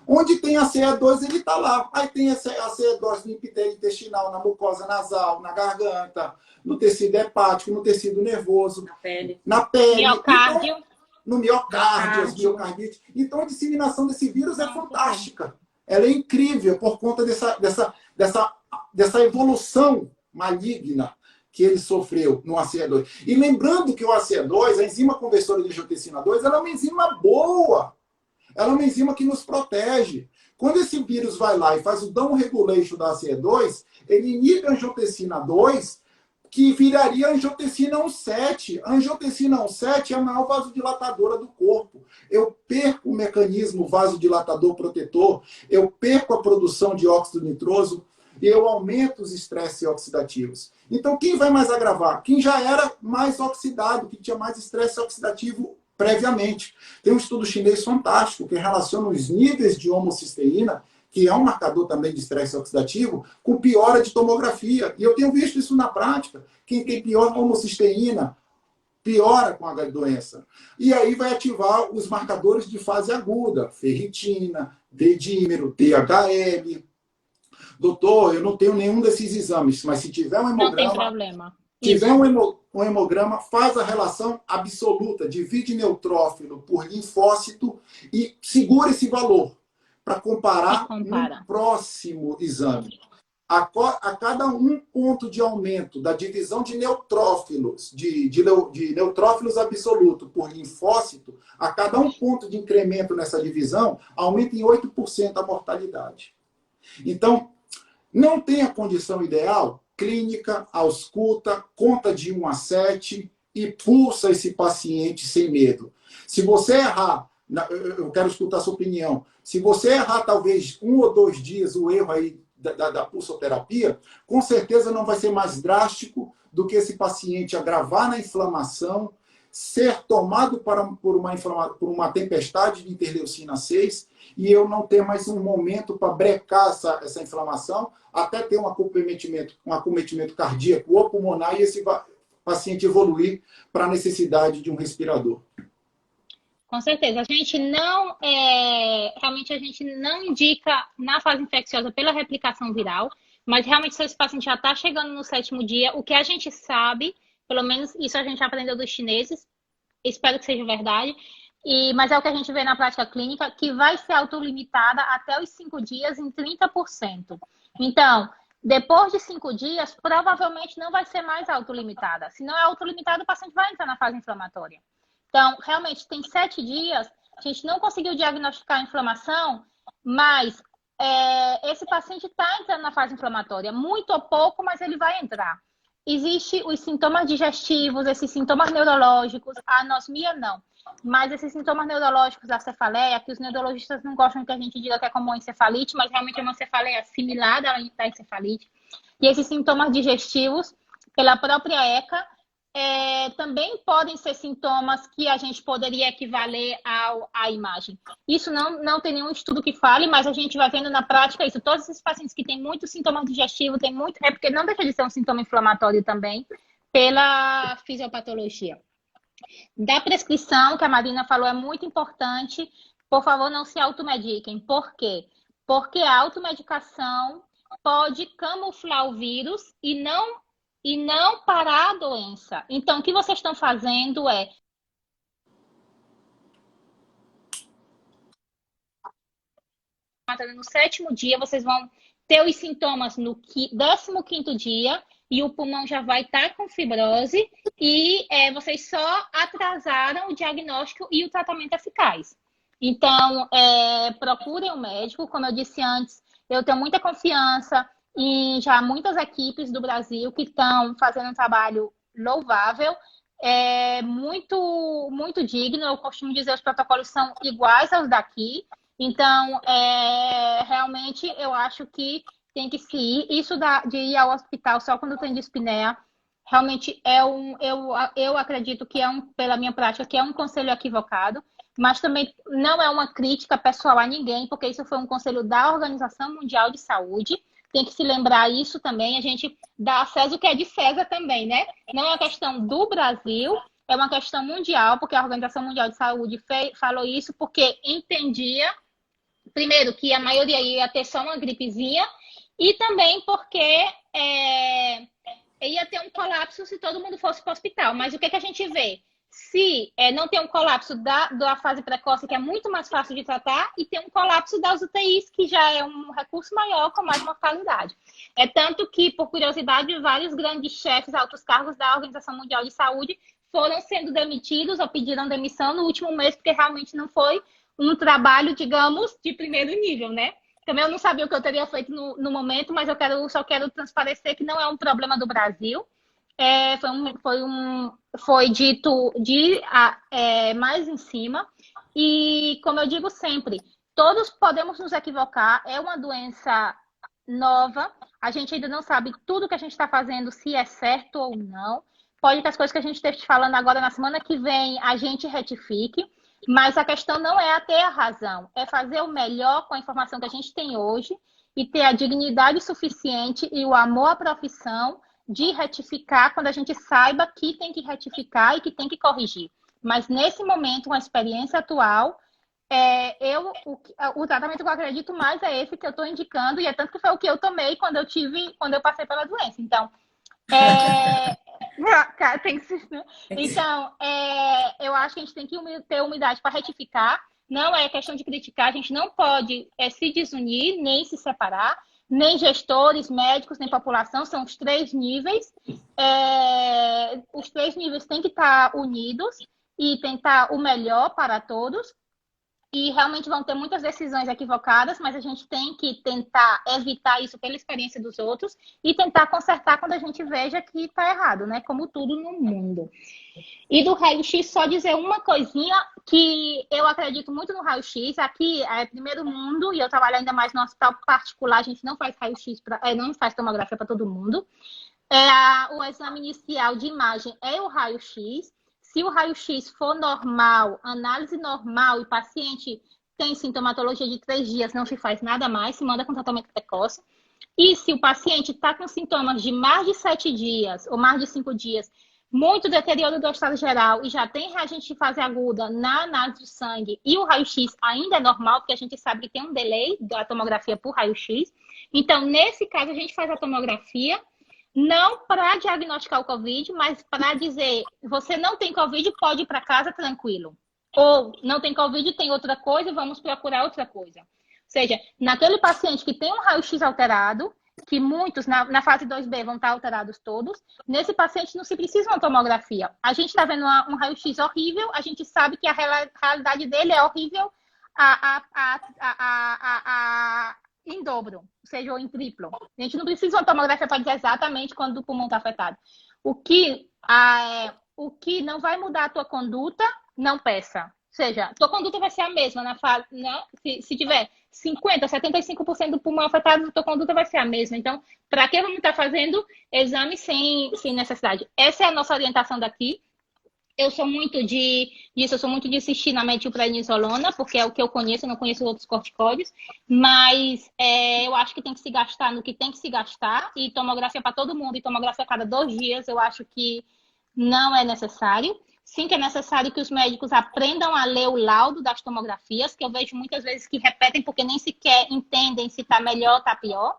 onde tem ACE2, ele está lá. Aí tem ACE2 no epitélio intestinal, na mucosa nasal, na garganta, no tecido hepático, no tecido nervoso. Na pele. Miocárdio. Então, no miocárdio, as miocardites. Então, a disseminação desse vírus é fantástica. Ela é incrível por conta dessa evolução maligna que ele sofreu no ACE2. E lembrando que o ACE2, a enzima conversora de angiotensina 2, ela é uma enzima boa. Ela é uma enzima que nos protege. Quando esse vírus vai lá e faz o down regulation da ACE2, ele inibe a angiotensina 2, que viraria a angiotensina 1,7. A angiotensina 1,7 é a maior vasodilatadora do corpo. Eu perco o mecanismo vasodilatador protetor, eu perco a produção de óxido nitroso e eu aumento os estresses oxidativos. Então, quem vai mais agravar? Quem já era mais oxidado, que tinha mais estresse oxidativo previamente. Tem um estudo chinês fantástico que relaciona os níveis de homocisteína, que é um marcador também de estresse oxidativo, com piora de tomografia. E eu tenho visto isso na prática. Quem tem pior homocisteína, piora com a doença. E aí vai ativar os marcadores de fase aguda, ferritina, D-dímero, DHL. Doutor, eu não tenho nenhum desses exames, mas se tiver um hemograma... Não tem problema. tiver um hemograma, faz a relação absoluta, divide neutrófilo por linfócito e segura esse valor para comparar no próximo exame. A cada 1 ponto de aumento da divisão de neutrófilos, de neutrófilos absoluto por linfócito, a cada 1 ponto de incremento nessa divisão, aumenta em 8% a mortalidade. Então, não tem a condição ideal, clínica, ausculta, conta de 1 a 7 e pulsa esse paciente sem medo. Se você errar, eu quero escutar a sua opinião, se você errar talvez 1 ou 2 dias o erro aí da pulsoterapia, com certeza não vai ser mais drástico do que esse paciente agravar na inflamação, ser tomado por uma tempestade de interleucina 6 e eu não ter mais um momento para brecar essa inflamação, até ter um acometimento cardíaco ou pulmonar e esse paciente evoluir para a necessidade de um respirador. Com certeza. Realmente a gente não indica na fase infecciosa pela replicação viral, mas realmente se esse paciente já está chegando no 7º dia, o que a gente sabe, pelo menos isso a gente aprendeu dos chineses, espero que seja verdade, mas é o que a gente vê na prática clínica, que vai ser autolimitada até os 5 dias em 30%. Então, depois de 5 dias, provavelmente não vai ser mais autolimitada. Se não é autolimitada, o paciente vai entrar na fase inflamatória. Então, realmente, tem 7 dias, a gente não conseguiu diagnosticar a inflamação, mas esse paciente está entrando na fase inflamatória, muito ou pouco, mas ele vai entrar. Existem os sintomas digestivos, esses sintomas neurológicos, a anosmia não, mas esses sintomas neurológicos da cefaleia, que os neurologistas não gostam que a gente diga que é como uma encefalite, mas realmente é uma cefaleia similar da encefalite. E esses sintomas digestivos, pela própria ECA, também podem ser sintomas que a gente poderia equivaler à imagem. Isso não tem nenhum estudo que fale, mas a gente vai vendo na prática isso. Todos esses pacientes que têm muito sintoma digestivo, porque não deixa de ser um sintoma inflamatório também, pela fisiopatologia. Da prescrição, que a Marina falou, é muito importante. Por favor, não se automediquem. Por quê? Porque a automedicação pode camuflar o vírus e não parar a doença. Então, o que vocês estão fazendo é no 7º dia, vocês vão ter os sintomas no 15º dia e o pulmão já vai estar com fibrose e vocês só atrasaram o diagnóstico e o tratamento eficaz. Então, procurem um médico. Como eu disse antes, eu tenho muita confiança e já muitas equipes do Brasil que estão fazendo um trabalho louvável, muito, muito digno. Eu costumo dizer que os protocolos são iguais aos daqui. Então, realmente, eu acho que tem que se ir. Isso de ir ao hospital só quando tem dispneia, realmente eu acredito que pela minha prática, que é um conselho equivocado, mas também não é uma crítica pessoal a ninguém, porque isso foi um conselho da Organização Mundial de Saúde. Tem que se lembrar isso também, a gente dá a César o que é de César também, né? Não é uma questão do Brasil, é uma questão mundial, porque a Organização Mundial de Saúde falou isso porque entendia, primeiro, que a maioria ia ter só uma gripezinha, e também porque ia ter um colapso se todo mundo fosse para o hospital. Mas o que a gente vê? Se não tem um colapso da fase precoce, que é muito mais fácil de tratar, e tem um colapso das UTIs, que já é um recurso maior, com mais mortalidade. É tanto que, por curiosidade, vários grandes chefes, altos cargos da Organização Mundial de Saúde foram sendo demitidos ou pediram demissão no último mês, porque realmente não foi um trabalho, digamos, de primeiro nível, né? Também eu não sabia o que eu teria feito no momento, mas só quero transparecer que não é um problema do Brasil. Foi dito mais em cima. E, como eu digo sempre, todos podemos nos equivocar. É uma doença nova. A gente ainda não sabe tudo que a gente está fazendo, se é certo ou não. Pode que as coisas que a gente esteja falando agora, na semana que vem, a gente retifique. Mas a questão não é ter a razão. É fazer o melhor com a informação que a gente tem hoje e ter a dignidade suficiente e o amor à profissão de retificar quando a gente saiba que tem que retificar e que tem que corrigir. Mas nesse momento, com a experiência atual, o tratamento que eu acredito mais é esse que eu estou indicando, e é tanto que foi o que eu tomei quando eu passei pela doença. Então, Tem que ser, né? Então, eu acho que a gente tem que ter humildade para retificar. Não é questão de criticar, a gente não pode se desunir, nem se separar, nem gestores, médicos, nem população, são os três níveis. Os três níveis têm que estar unidos e tentar o melhor para todos. E realmente vão ter muitas decisões equivocadas, mas a gente tem que tentar evitar isso pela experiência dos outros e tentar consertar quando a gente veja que está errado, né? Como tudo no mundo. E do raio-x, só dizer uma coisinha que eu acredito muito no raio-x. Aqui é primeiro mundo e eu trabalho ainda mais no hospital particular. A gente não faz raio-x, não faz tomografia para todo mundo. O exame inicial de imagem é o raio-x. Se o raio-x for normal, análise normal e paciente tem sintomatologia de 3 dias, não se faz nada mais, se manda com tratamento precoce. E se o paciente está com sintomas de mais de 7 dias ou mais de 5 dias, muito deterioro do estado geral e já tem reagente de fase aguda na análise de sangue e o raio-x ainda é normal, porque a gente sabe que tem um delay da tomografia por raio-x. Então, nesse caso, a gente faz a tomografia não para diagnosticar o Covid, mas para dizer, você não tem Covid, pode ir para casa tranquilo. Ou não tem Covid, tem outra coisa, vamos procurar outra coisa. Ou seja, naquele paciente que tem um raio-x alterado, que muitos na fase 2B vão estar alterados todos, nesse paciente não se precisa uma tomografia. A gente está vendo um raio-x horrível, a gente sabe que a realidade dele é horrível em dobro, ou seja, ou em triplo. A gente não precisa de uma tomografia para dizer exatamente quando o pulmão está afetado. O que não vai mudar a tua conduta, não peça. Ou seja, tua conduta vai ser a mesma na fase, né? Se tiver 50%, 75% do pulmão afetado, tua conduta vai ser a mesma. Então, para que vamos estar fazendo exame sem necessidade? Essa é a nossa orientação daqui. Eu sou muito disso, eu sou muito de insistir na metilprednisolona, porque é o que eu conheço, eu não conheço outros corticóides, mas eu acho que tem que se gastar no que tem que se gastar, e tomografia para todo mundo, e tomografia a cada 2 dias, eu acho que não é necessário. Sim que é necessário que os médicos aprendam a ler o laudo das tomografias, que eu vejo muitas vezes que repetem porque nem sequer entendem se está melhor ou está pior.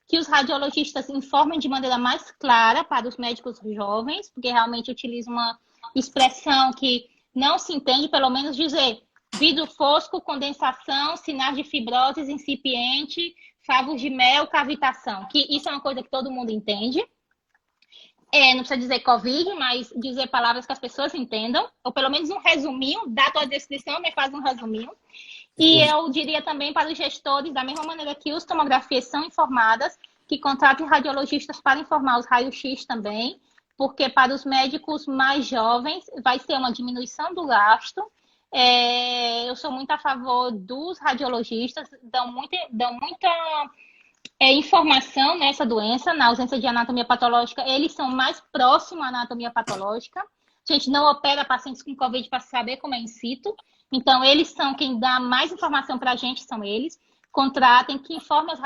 Que os radiologistas informem de maneira mais clara para os médicos jovens, porque realmente utilizam uma expressão que não se entende, pelo menos dizer vidro fosco, condensação, sinais de fibrose incipiente, favos de mel, cavitação. Que isso é uma coisa que todo mundo entende. Não precisa dizer Covid, mas dizer palavras que as pessoas entendam, ou pelo menos um resuminho, dá a tua descrição, mas faz um resuminho. E eu diria também para os gestores, da mesma maneira que os tomografias são informadas, que contratem radiologistas para informar os raios-x também, porque para os médicos mais jovens vai ser uma diminuição do gasto. Eu sou muito a favor dos radiologistas, dão muita informação nessa doença, na ausência de anatomia patológica, eles são mais próximos à anatomia patológica. A gente não opera pacientes com Covid para saber como é in situ. Então, eles são quem dá mais informação para a gente, são eles. Contratem, que informem as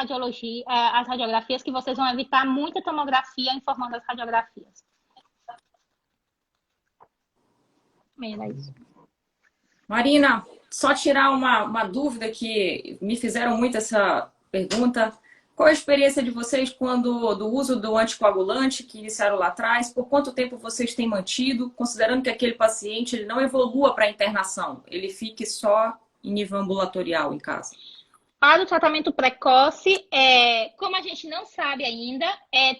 radiografias, que vocês vão evitar muita tomografia informando as radiografias. Era isso. Marina, só tirar uma dúvida que me fizeram muito essa pergunta. Qual a experiência de vocês do uso do anticoagulante que iniciaram lá atrás? Por quanto tempo vocês têm mantido, considerando que aquele paciente ele não evolua para a internação, ele fique só em nível ambulatorial em casa? Para o tratamento precoce, como a gente não sabe ainda,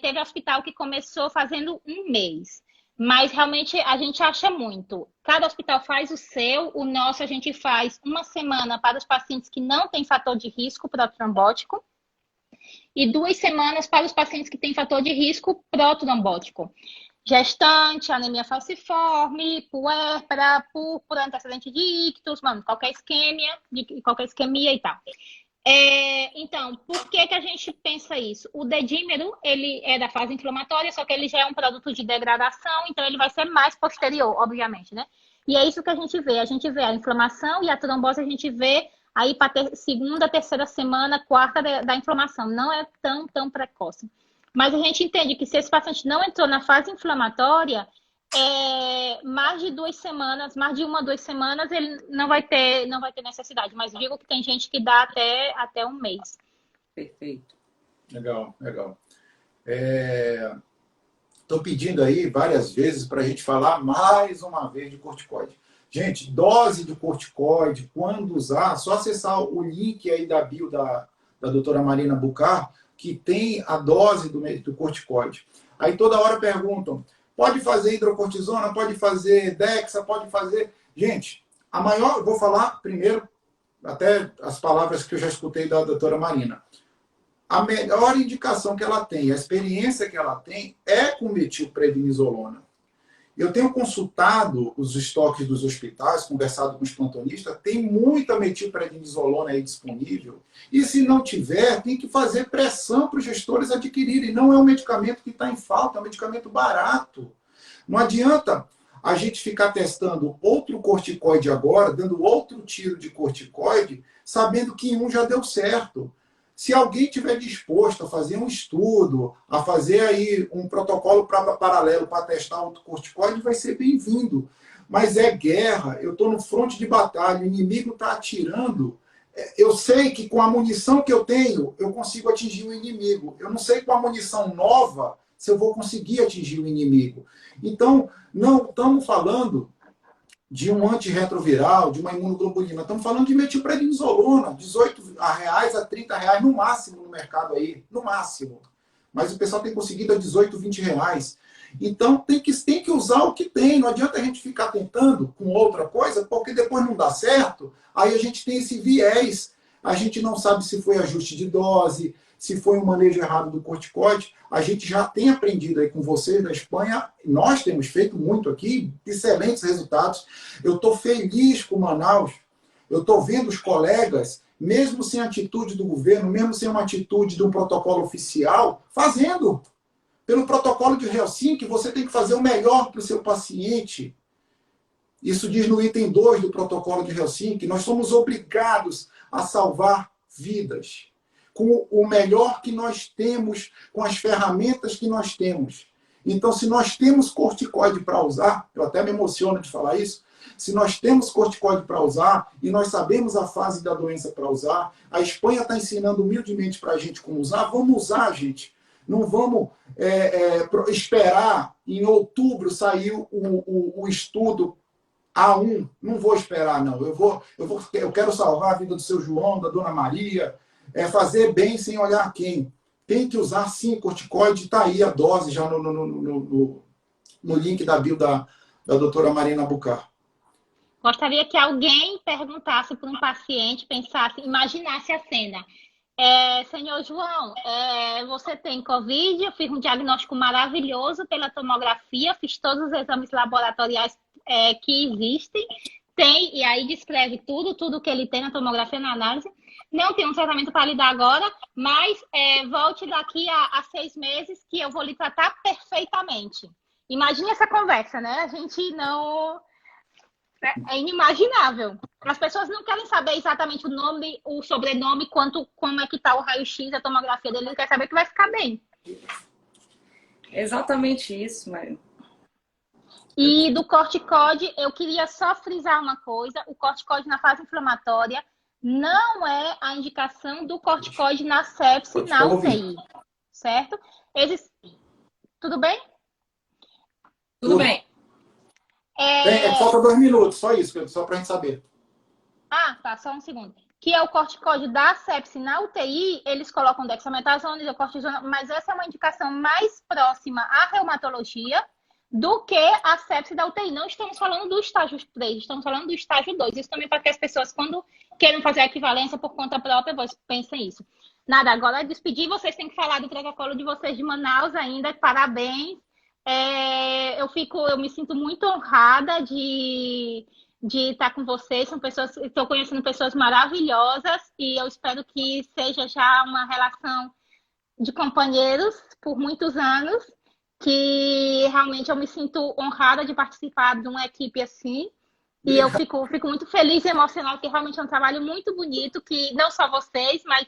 teve hospital que começou fazendo 1 mês. Mas realmente a gente acha muito. Cada hospital faz o seu, o nosso a gente faz 1 semana para os pacientes que não têm fator de risco protrombótico e 2 semanas para os pacientes que têm fator de risco protrombótico. Gestante, anemia falciforme, puérpera, púrpura, antecedente de ictus, qualquer isquemia e tal. Então, por que a gente pensa isso? O dedímero, ele é da fase inflamatória, só que ele já é um produto de degradação, então ele vai ser mais posterior, obviamente, né? E é isso que a gente vê. A gente vê a inflamação e a trombose a gente vê aí para segunda, terceira semana, quarta da inflamação. Não é tão precoce. Mas a gente entende que se esse paciente não entrou na fase inflamatória, mais de 2 semanas, mais de 1 a 2 semanas, ele não vai ter necessidade. Mas digo que tem gente que dá até 1 mês. Perfeito. Legal. Estão pedindo aí várias vezes para a gente falar mais uma vez de corticoide. Gente, dose de corticoide, quando usar, só acessar o link aí da bio da doutora Marina Bucar, que tem a dose do corticoide. Aí toda hora perguntam, pode fazer hidrocortisona, pode fazer Dexa, pode fazer... Gente, a maior, eu vou falar primeiro, até as palavras que eu já escutei da doutora Marina. A melhor indicação que ela tem, a experiência que ela tem é com metilprednisolona. Eu tenho consultado os estoques dos hospitais, conversado com os plantonistas, tem muita metilprednisolona aí disponível. E se não tiver, tem que fazer pressão para os gestores adquirirem. Não é um medicamento que está em falta, é um medicamento barato. Não adianta a gente ficar testando outro corticoide agora, dando outro tiro de corticoide, sabendo que um já deu certo. Se alguém tiver disposto a fazer um estudo, a fazer aí um protocolo paralelo para testar outro corticoide, vai ser bem-vindo. Mas é guerra, eu estou no fronte de batalha, o inimigo está atirando. Eu sei que com a munição que eu tenho, eu consigo atingir o inimigo. Eu não sei com a munição nova se eu vou conseguir atingir o inimigo. Então, não estamos falando de um antirretroviral, de uma imunoglobulina. Estamos falando de metilprednisolona, R$18 a R$30 no máximo no mercado aí, no máximo. Mas o pessoal tem conseguido a R$18, R$20. Então tem que usar o que tem, não adianta a gente ficar tentando com outra coisa, porque depois não dá certo, aí a gente tem esse viés, a gente não sabe se foi ajuste de dose, se foi um manejo errado do corticoide. A gente já tem aprendido aí com vocês da Espanha, nós temos feito muito aqui, excelentes resultados. Eu estou feliz com Manaus, eu estou vendo os colegas, mesmo sem atitude do governo, mesmo sem uma atitude de um protocolo oficial, fazendo. Pelo protocolo de Helsinki, você tem que fazer o melhor para o seu paciente. Isso diz no item 2 do protocolo de Helsinki, nós somos obrigados a salvar vidas, com o melhor que nós temos, com as ferramentas que nós temos. Então, se nós temos corticoide para usar, eu até me emociono de falar isso, se nós temos corticoide para usar e nós sabemos a fase da doença para usar, a Espanha está ensinando humildemente para a gente como usar, vamos usar, gente. Não vamos esperar em outubro sair o estudo A1. Não vou esperar, não. Eu quero salvar a vida do seu João, da dona Maria, fazer bem sem olhar quem. Tem que usar, sim, corticoide. Está aí a dose já no link da bio da doutora Marina Bucar. Gostaria que alguém perguntasse para um paciente, pensasse, imaginasse a cena. Senhor João, você tem Covid, eu fiz um diagnóstico maravilhoso pela tomografia, fiz todos os exames laboratoriais que existem, e aí descreve tudo que ele tem na tomografia, na análise. Não tem um tratamento para lhe dar agora, mas volte daqui a 6 meses que eu vou lhe tratar perfeitamente. Imagine essa conversa, né? A gente não... É inimaginável. As pessoas não querem saber exatamente o nome, o sobrenome, como é que está o raio-x, a tomografia dele. Ele quer saber que vai ficar bem. Exatamente isso, Mário. E do corticoide, eu queria só frisar uma coisa. O corticoide na fase inflamatória não é a indicação do corticoide na sepse, na UTI. Certo? Tudo bem? Tudo bem. Falta 2 minutos, só isso, só para a gente saber. Tá, só um segundo. Que é o corticoide da sepse na UTI, eles colocam dexametasona, hidrocortisona, mas essa é uma indicação mais próxima à reumatologia do que a sepse da UTI. Não estamos falando do estágio 3, estamos falando do estágio 2. Isso também para que as pessoas, quando queiram fazer a equivalência por conta própria, pensem isso. Nada, agora despedir, vocês têm que falar do protocolo de vocês de Manaus ainda, parabéns. Eu me sinto muito honrada de estar com vocês. Estou conhecendo pessoas maravilhosas e eu espero que seja já uma relação de companheiros por muitos anos, que realmente eu me sinto honrada de participar de uma equipe assim. E eu fico muito feliz e emocionada, porque realmente é um trabalho muito bonito, que não só vocês, mas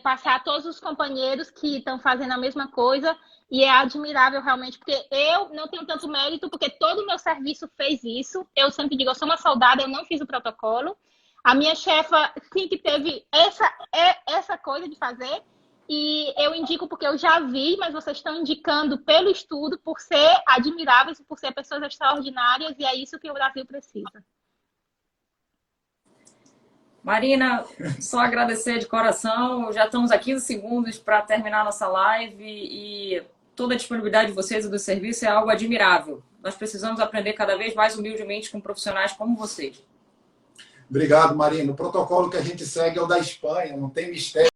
passar a todos os companheiros que estão fazendo a mesma coisa. E é admirável realmente, porque eu não tenho tanto mérito, porque todo o meu serviço fez isso. Eu sempre digo, eu sou uma soldada, eu não fiz o protocolo. A minha chefa sim que teve essa coisa de fazer. E eu indico porque eu já vi, mas vocês estão indicando pelo estudo, por ser admiráveis, por ser pessoas extraordinárias, e é isso que o Brasil precisa. Marina, só agradecer de coração. Já estamos a 15 segundos para terminar nossa live e toda a disponibilidade de vocês e do serviço é algo admirável. Nós precisamos aprender cada vez mais humildemente com profissionais como vocês. Obrigado, Marina. O protocolo que a gente segue é o da Espanha, não tem mistério.